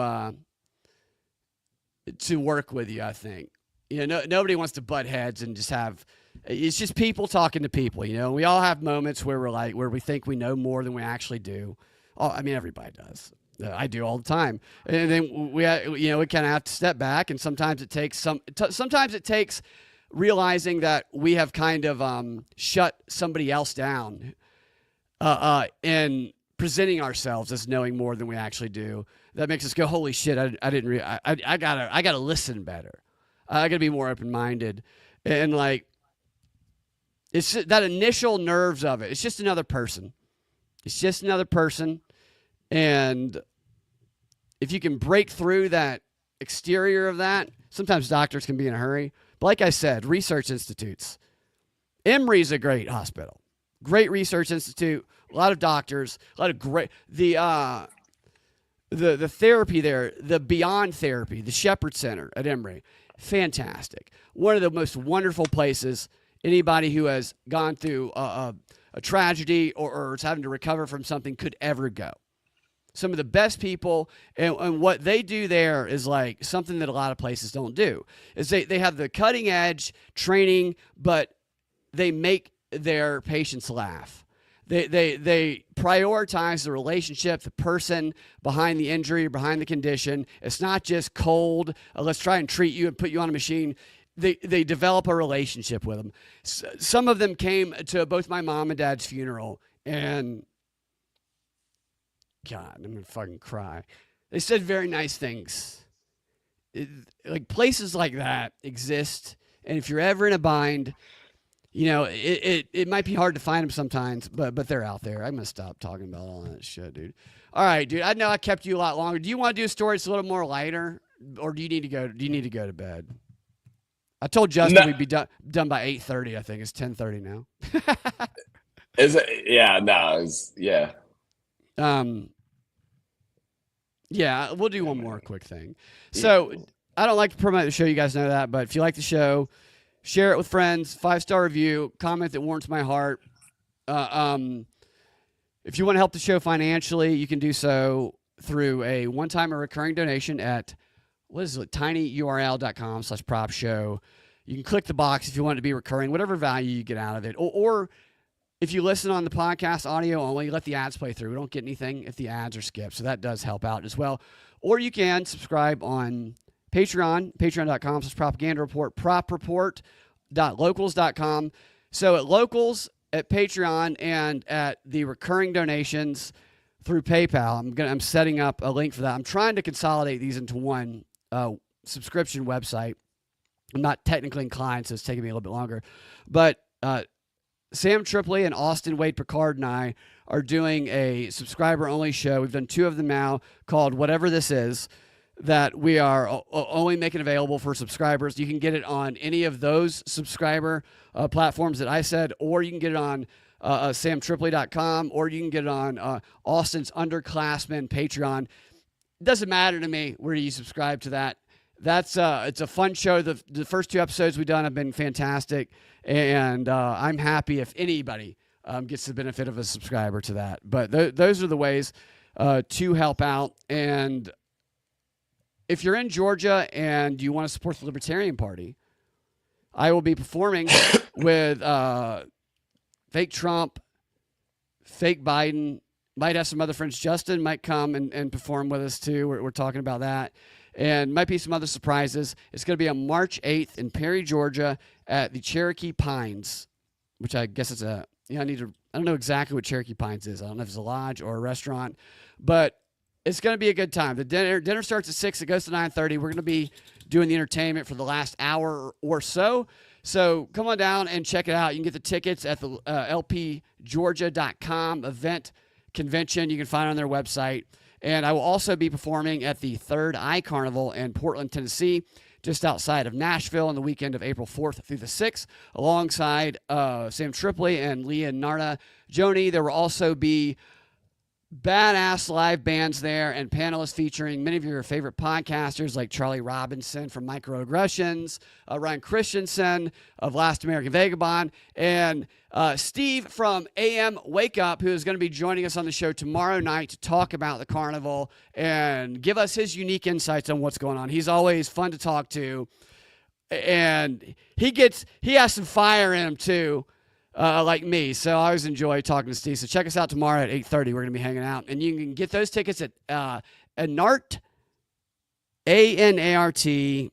work with you, I think. Nobody wants to butt heads and just have. It's just people talking to people. We all have moments where where we think we know more than we actually do. Everybody does. I do all the time. And then we kind of have to step back, and sometimes it takes sometimes it takes realizing that we have kind of shut somebody else down and presenting ourselves as knowing more than we actually do. That makes us go, holy shit, I didn't I gotta listen better. I gotta be more open-minded. And it's just, that initial nerves of it. It's just another person. It's just another person. And if you can break through that exterior of that, sometimes doctors can be in a hurry. But like I said, research institutes. Emory's a great hospital. Great research institute. A lot of doctors. A lot of great... The therapy there, the Beyond Therapy, the Shepherd Center at Emory, fantastic. One of the most wonderful places anybody who has gone through a tragedy or is having to recover from something could ever go. Some of the best people, and what they do there is like something that a lot of places don't do, is they have the cutting edge training, but they make their patients laugh. They prioritize the relationship, the person behind the injury, behind the condition. It's not just cold, let's try and treat you and put you on a machine. They develop a relationship with them. Some of them came to both my mom and dad's funeral, and God, I'm going to fucking cry. They said very nice things. Places like that exist, and if you're ever in a bind, it might be hard to find them sometimes, but they're out there. I'm going to stop talking about all that shit, dude. All right, dude, I know I kept you a lot longer. Do you want to do a story that's a little more lighter, or do you need to go to bed? I told Justin we'd be done by 8:30. I think it's 10:30 now. Is it? Yeah, no, yeah. Yeah, we'll do one more quick thing. So I don't like to promote the show. You guys know that, but if you like the show, share it with friends. 5-star review, comment that warms my heart. If you want to help the show financially, you can do so through a one-time or recurring donation at tinyurl.com/prop show. You can click the box if you want it to be recurring, whatever value you get out of it. Or if you listen on the podcast audio only, let the ads play through. We don't get anything if the ads are skipped, so that does help out as well. Or you can subscribe on Patreon, patreon.com/propaganda report, propreport.locals.com. So at Locals, at Patreon, and at the recurring donations through PayPal. I'm setting up a link for that. I'm trying to consolidate these into one subscription website. I'm not technically inclined, so it's taking me a little bit longer. But Sam Tripoli and Austin Wade Picard and I are doing a subscriber-only show. We've done 2 of them now called Whatever This Is, that we are only making available for subscribers. You can get it on any of those subscriber platforms that I said, or you can get it on samtripoli.com, or you can get it on Austin's Underclassmen Patreon. It doesn't matter to me where you subscribe to that. It's a fun show. The first 2 episodes we've done have been fantastic, and I'm happy if anybody gets the benefit of a subscriber to that. But those are the ways to help out. And if you're in Georgia and you want to support the Libertarian Party, I will be performing with fake Trump, fake Biden. Might have some other friends. Justin might come and perform with us too. We're talking about that. And might be some other surprises. It's going to be on March 8th in Perry, Georgia at the Cherokee Pines, which I guess it's I don't know exactly what Cherokee Pines is. I don't know if it's a lodge or a restaurant, but it's going to be a good time. The dinner starts at 6. It goes to 9:30. We're going to be doing the entertainment for the last hour or so. So come on down and check it out. You can get the tickets at the lpgeorgia.com event convention. You can find it on their website. And I will also be performing at the Third Eye Carnival in Portland, Tennessee, just outside of Nashville on the weekend of April 4th through the 6th, alongside Sam Tripoli and Leah Narda Joni. There will also be badass live bands there and panelists featuring many of your favorite podcasters like Charlie Robinson from Microaggressions, Ryan Christensen of Last American Vagabond, and Steve from AM Wake Up, who is going to be joining us on the show tomorrow night to talk about the carnival and give us his unique insights on what's going on. He's always fun to talk to, and he has some fire in him too. Like me, so I always enjoy talking to Steve. So check us out tomorrow at 8:30. We're going to be hanging out, and you can get those tickets at Anart, A-N-A-R-T,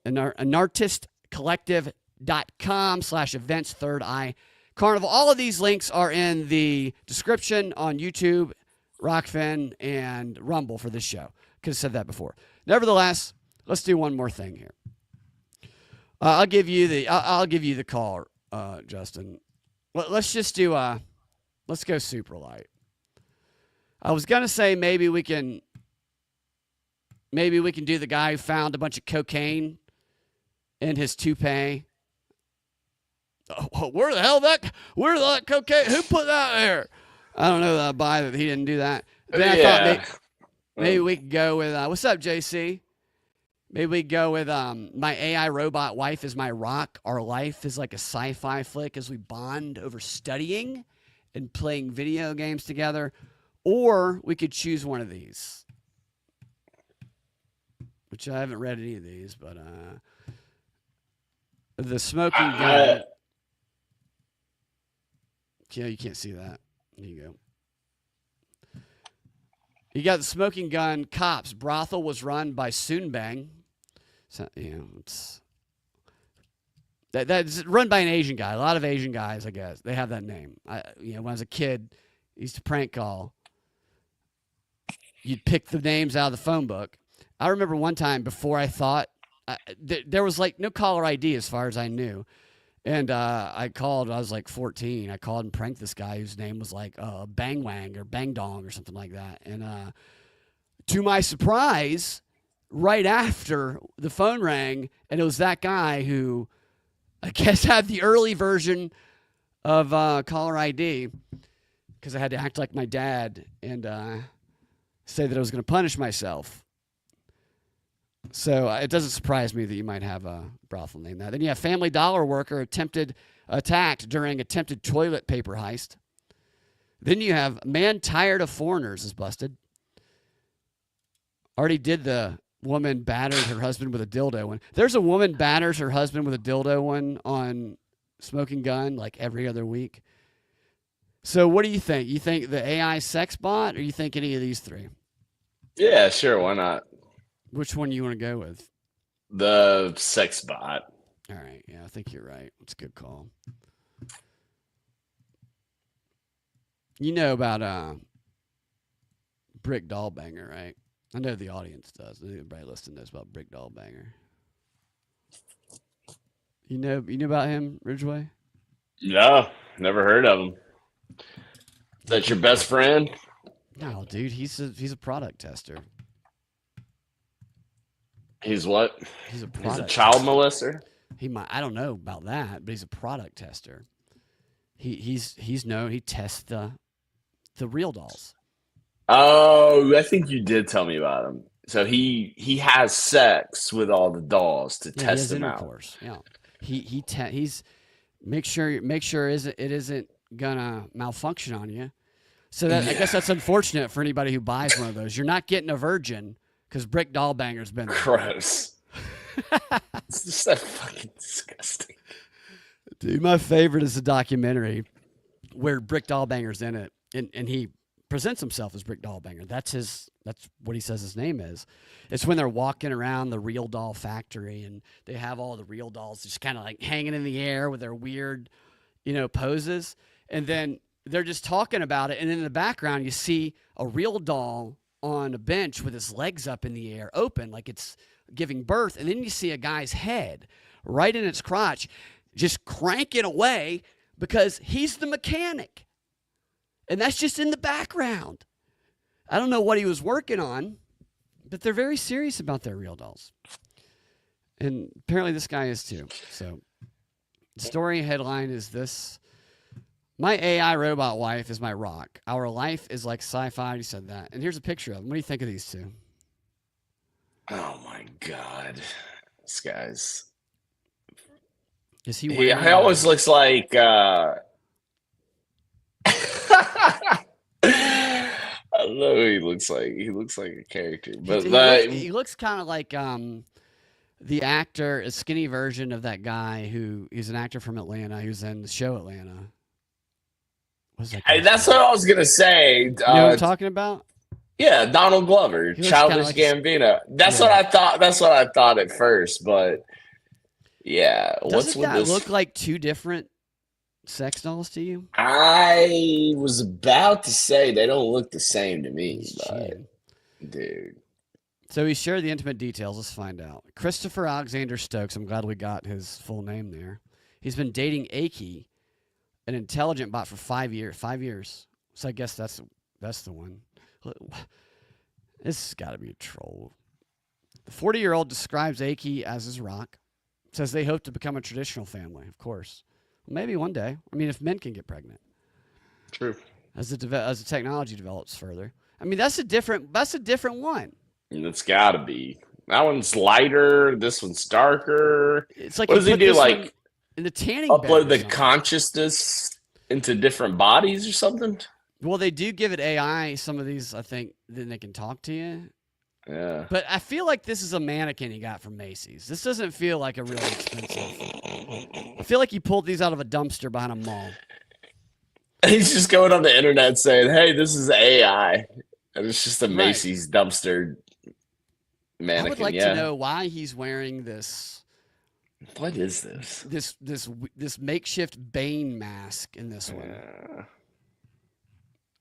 anartistcollective.com/events Third Eye Carnival. All of these links are in the description on YouTube, Rockfin, and Rumble for this show. Could have said that before. Nevertheless, let's do one more thing here. I'll give you the call, Justin. Let's just do let's go super light. I was gonna say maybe we can do the guy who found a bunch of cocaine in his toupee. Oh, where that cocaine? Who put that there? I don't know that I buy that he didn't do that. Then I thought maybe we could go with what's up, JC? Maybe we go with my AI robot wife is my rock. Our life is like a sci-fi flick as we bond over studying and playing video games together. Or we could choose one of these, which I haven't read any of these, but the smoking gun. Yeah, you can't see that. There you go. You got the smoking gun. Cops. Brothel was run by Soonbang. So, it's that's run by an Asian guy. A lot of Asian guys, I guess, they have that name. When I was a kid, I used to prank call. You'd pick the names out of the phone book. I remember one time before I thought there was like no caller ID as far as I knew, and I called. I was like 14. I called and pranked this guy whose name was like Bang Wang or Bang Dong or something like that. And to my surprise, right after the phone rang, and it was that guy who I guess had the early version of caller ID, because I had to act like my dad and say that I was going to punish myself. So it doesn't surprise me that you might have a brothel named that. Then you have Family Dollar worker attacked during attempted toilet paper heist. Then you have man tired of foreigners is busted. Already did the woman battered her husband with a dildo one. There's a woman batters her husband with a dildo one on Smoking Gun like every other week. So what do you think? You think the AI sex bot, or you think any of these three? Yeah, sure. Why not? Which one do you want to go with? The sex bot. All right. Yeah, I think you're right. It's a good call. You know about Brick Dollbanger, right? I know the audience does. I think everybody listening knows about Brick Dollbanger. You know about him, Ridgeway? No, never heard of him. Is that your best friend? No, dude, he's a product tester. He's what? He's a He's a product child tester. molester? I don't know about that, but he's a product tester. He's known, he tests the real dolls. Oh, I think you did tell me about him. So he has sex with all the dolls to Yeah, test he them has out. intercourse. Yeah. He's make sure it isn't gonna malfunction on you. So that I guess that's unfortunate for anybody who buys one of those. You're not getting a virgin because Brick Dollbanger's been there. Gross. It's just so fucking disgusting. Dude, my favorite is the documentary where Brick Dollbanger's in it, and he presents himself as Brick Dollbanger. That's what he says his name is. It's when they're walking around the real doll factory, and they have all the real dolls just kind of like hanging in the air with their weird, poses, and then they're just talking about it, and in the background you see a real doll on a bench with his legs up in the air, open like it's giving birth, and then you see a guy's head right in its crotch, just cranking away because he's the mechanic. And that's just in the background. I don't know what he was working on, but they're very serious about their real dolls. And apparently this guy is too. So the story headline is this: my AI robot wife is my rock. Our life is like sci-fi. You said that. And here's a picture of him. What do you think of these two? Oh my God. This guy's. Is he He always looks like I don't know who he looks like. He looks like a character. But he looks kind of like the actor, a skinny version of that guy who is an actor from Atlanta who's in the show Atlanta. What's that guy's that's name? what I was gonna say. You know what I'm talking about? Yeah, Donald Glover, He looks Childish kinda like Gambino. That's Yeah. what I thought. That's what I thought at first, but yeah, what's Doesn't with that this? look like two different sex dolls to you? I was about to say they don't look the same to me, He's but cheating. dude, So he shared the intimate details. Let's find out. Christopher Alexander Stokes. I'm glad we got his full name there. He's been dating Aki, an intelligent bot, for 5 years. 5 years. So I guess that's the one. This has got to be a troll. The 40-year-old describes Aki as his rock. Says they hope to become a traditional family, of course. Maybe one day. I mean, if men can get pregnant. true. As the technology develops further. I mean, that's a different one. It's got to be. That one's lighter. This one's darker. It's like What you does he put do? this Like one in the tanning bed or upload the something. consciousness into different bodies or something? Well, they do give it AI. Some of these, I think, then they can talk to you. Yeah. But I feel like this is a mannequin he got from Macy's. This doesn't feel like a really expensive. I feel like he pulled these out of a dumpster behind a mall. He's just going on the internet saying, "Hey, this is AI," and it's just a Right. Macy's dumpster mannequin. I would like yeah. to know why he's wearing this What is this? this makeshift Bane mask in this one. Yeah.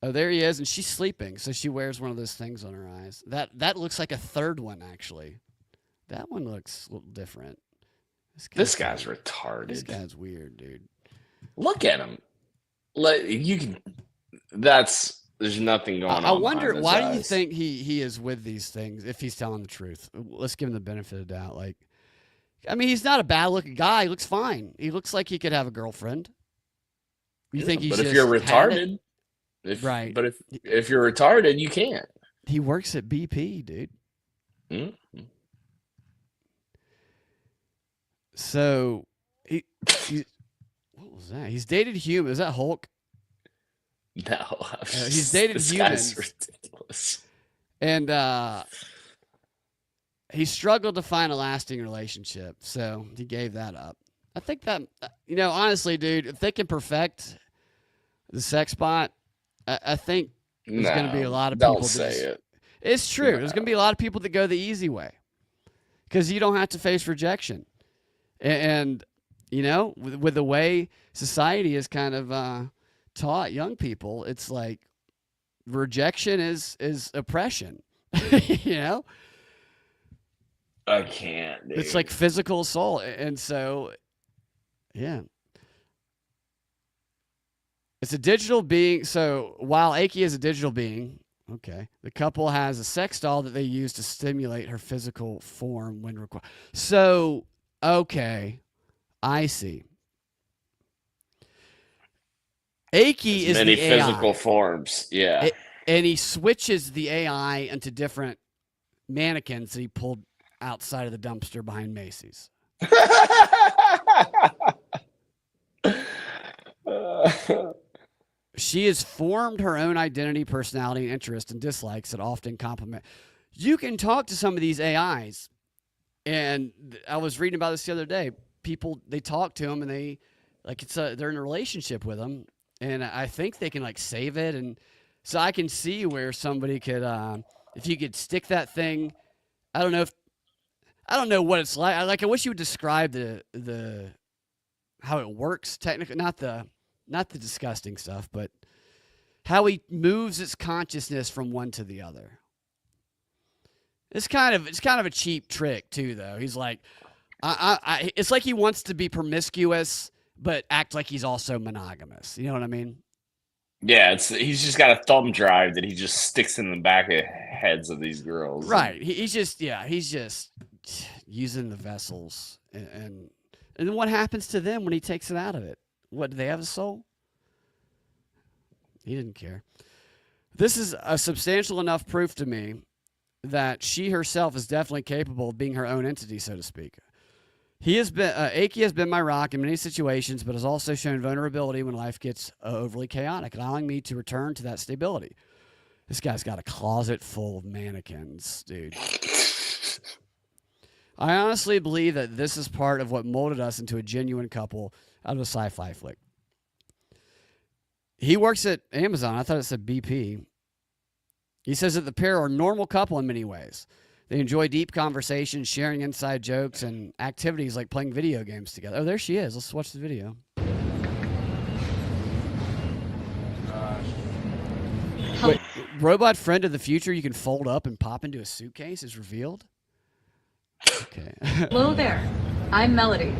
Oh, there he is, and she's sleeping, so she wears one of those things on her eyes. That looks like a third one, actually. That one looks a little different. This guy's This retarded. guy's weird, dude. Look at him. Like you can. There's nothing going on. I wonder, behind his why do you eyes. think he is with these things if he's telling the truth? Let's give him the benefit of the doubt. Like, I mean, he's not a bad looking guy. He looks fine. He looks like he could have a girlfriend. You think he's But if just you're had it? retarded, Right. But if you're retarded, you can't. He works at BP, dude. Mm. So he what was that? He's dated human. Is that Hulk? No, he's dated this humans. guy's ridiculous. And he struggled to find a lasting relationship, so he gave that up. I think that, honestly, dude, if they can perfect the sex bot, I think there's going to be a lot of people. Don't say it. It's true. There's going to be a lot of people that go the easy way because you don't have to face rejection. And with the way society is kind of taught young people, it's like rejection is oppression. You know, I can't. Dude. it's like physical assault, and so yeah. It's a digital being. So while Aki is a digital being, okay, the couple has a sex doll that they use to stimulate her physical form when required. So, okay, I see. Aki is many the AI, physical forms. Yeah. and he switches the AI into different mannequins that he pulled outside of the dumpster behind Macy's. She has formed her own identity, personality, and interest and dislikes that often complement. You can talk to some of these AIs, and I was reading about this the other day. People, they talk to them, and they like they're in a relationship with them, and I think they can like save it, and so I can see where somebody could, if you could stick that thing. I don't know what it's like. I wish you would describe the how it works technically, not the disgusting stuff, but how he moves its consciousness from one to the other. It's kind of a cheap trick too, though. He's like, it's like he wants to be promiscuous, but act like he's also monogamous. You know what I mean? Yeah, he's just got a thumb drive that he just sticks in the back of heads of these girls. Right. He's just using the vessels, and then what happens to them when he takes it out of it? What, do they have a soul? He didn't care. This is a substantial enough proof to me that she herself is definitely capable of being her own entity, so to speak. Aki has been my rock in many situations, but has also shown vulnerability when life gets overly chaotic, allowing me to return to that stability. This guy's got a closet full of mannequins, dude. I honestly believe that this is part of what molded us into a genuine couple out of a sci-fi flick. He works at Amazon. I thought it said BP. He says that the pair are a normal couple in many ways. They enjoy deep conversations, sharing inside jokes, and activities like playing video games together. Oh, there she is. Let's watch the video. Wait, robot friend of the future you can fold up and pop into a suitcase is revealed? Okay. Hello there. I'm Melody,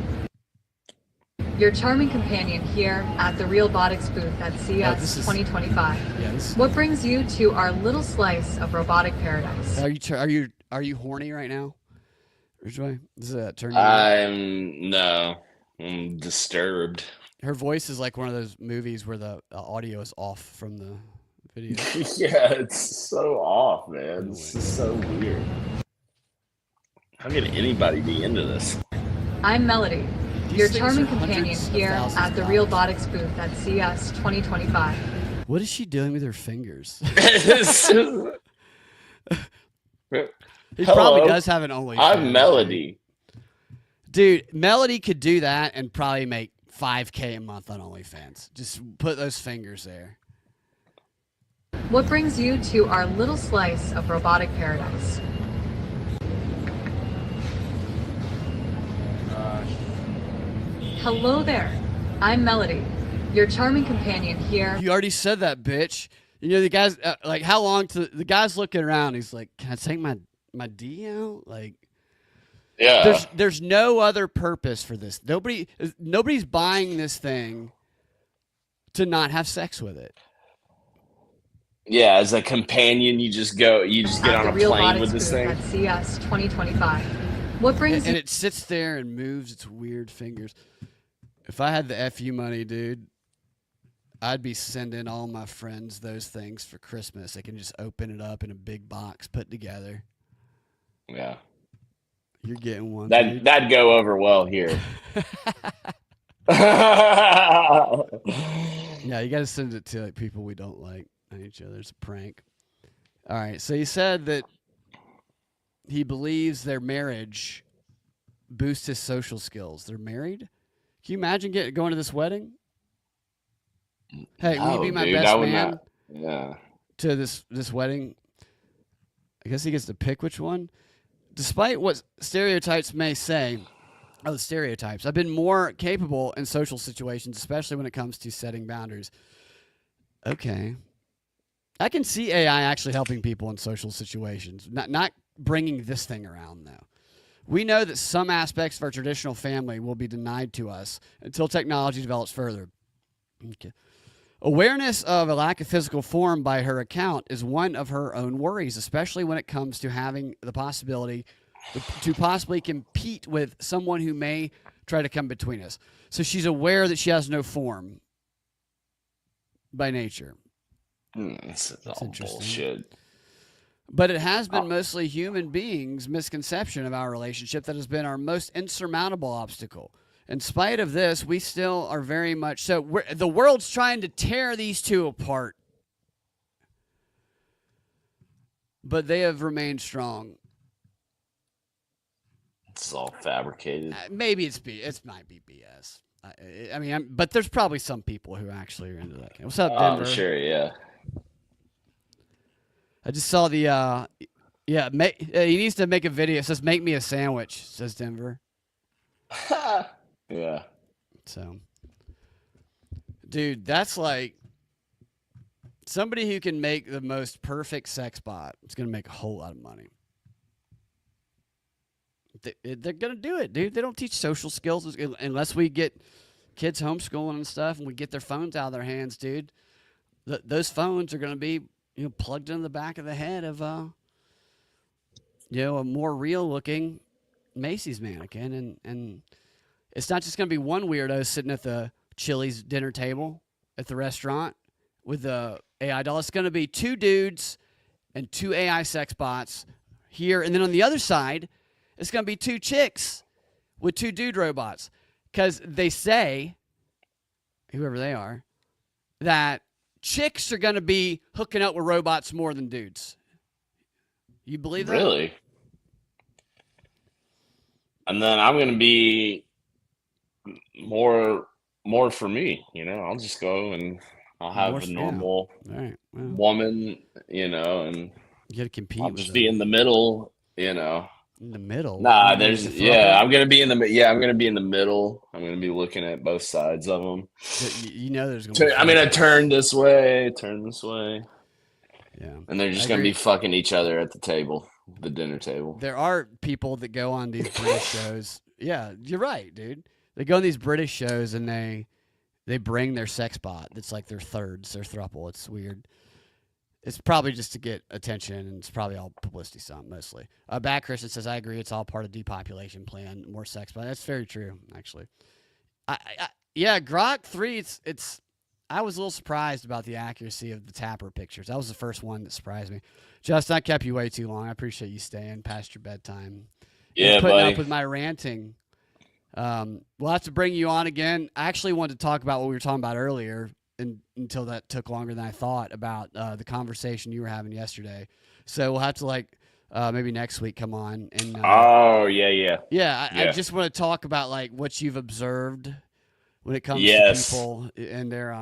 your charming companion here at the Realbotics booth at CES 2025. Yeah, what brings you to our little slice of robotic paradise? Are you horny right now? Ridgeway? Does that turn you on? I'm disturbed. Her voice is like one of those movies where the audio is off from the video. Yeah, it's so off, man. This is so weird. How could anybody be into this? I'm Melody, your charming companion here at the Realbotics booth at CES 2025. What is she doing with her fingers? He probably does have an OnlyFans. I'm Melody. Dude, Melody could do that and probably make $5,000 a month on OnlyFans. Just put those fingers there. What brings you to our little slice of robotic paradise? Hello there. I'm Melody, your charming companion here. You already said that, bitch. You know, the guy's like, how long to the guy's looking around. He's like, can I take my D out? Like, yeah. There's no other purpose for this. Nobody's buying this thing to not have sex with it. Yeah, as a companion, you just get on a plane with this thing. At CES 2025. What brings and it sits there and moves its weird fingers. If I had the FU money, dude, I'd be sending all my friends those things for Christmas. They can just open it up in a big box, put together. Yeah. You're getting one. That'd go over well here. Yeah, you got to send it to like, people we don't like on each other. It's a prank. All right. So he said that he believes their marriage boosts his social skills. They're married? Can you imagine going to this wedding? Hey, will you be my best man? Yeah. To this wedding? I guess he gets to pick which one. Despite what stereotypes may say, the stereotypes, I've been more capable in social situations, especially when it comes to setting boundaries. Okay. I can see AI actually helping people in social situations, not bringing this thing around, though. We know that some aspects of our traditional family will be denied to us until technology develops further. Okay. Awareness of a lack of physical form by her account is one of her own worries, especially when it comes to having the possibility to possibly compete with someone who may try to come between us. So she's aware that she has no form by nature. That's all bullshit. But it has been mostly human beings' misconception of our relationship that has been our most insurmountable obstacle. In spite of this, we still are very much so. The world's trying to tear these two apart, but they have remained strong. It's all fabricated. Maybe it might be BS. I mean, but there's probably some people who actually are into that. What's up, Denver? Sure, yeah. I just saw the he needs to make a video. It says make me a sandwich, says Denver. Yeah. So, dude, that's like somebody who can make the most perfect sex bot is going to make a whole lot of money. They're going to do it, dude. They don't teach social skills unless we get kids homeschooling and stuff and we get their phones out of their hands, dude. Those phones are going to be plugged in the back of the head of a more real looking Macy's mannequin, and it's not just going to be one weirdo sitting at the Chili's dinner table at the restaurant with the AI doll. It's going to be two dudes and two AI sex bots here, and then on the other side, it's going to be two chicks with two dude robots, because they say, whoever they are, that chicks are going to be hooking up with robots more than dudes. You believe that? Really? And then I'm going to be more for me, I'll just go and I'll have a normal woman, and you got to compete. I'll just be in the middle, In the middle. Nah, I'm gonna be in the I'm gonna be in the middle. I'm gonna be looking at both sides of them. There's gonna be I'm gonna turn this way. Yeah, and they're just gonna be fucking each other at the table, the dinner table. There are people that go on these British shows. Yeah, you're right, dude. They go on these British shows and they bring their sex bot. That's like their thirds, their throuple. It's weird. It's probably just to get attention, and it's probably all publicity stunt mostly. Bad Christian says, I agree. It's all part of depopulation plan, more sex, but that's very true, actually. Grok 3, I was a little surprised about the accuracy of the Tapper pictures. That was the first one that surprised me. Justin, I kept you way too long. I appreciate you staying past your bedtime. Yeah, putting buddy. up with my ranting. We'll have to bring you on again. I actually wanted to talk about what we were talking about earlier, until that took longer than I thought, about the conversation you were having yesterday. So we'll have to maybe next week come on and. I just want to talk about what you've observed when it comes to people and their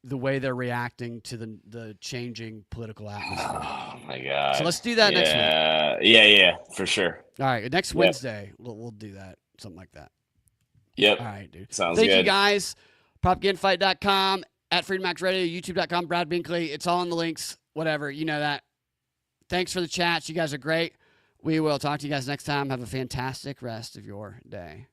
the way they're reacting to the changing political atmosphere. Oh my god! So let's do that next week. Yeah, for sure. All right, next Wednesday we'll do that, something like that. Yep. All right, dude. Sounds Thank good. you guys. PropagaindaFight.com, at FreedomX Radio, YouTube.com, Brad Binkley. It's all in the links, whatever. You know that. Thanks for the chats. You guys are great. We will talk to you guys next time. Have a fantastic rest of your day.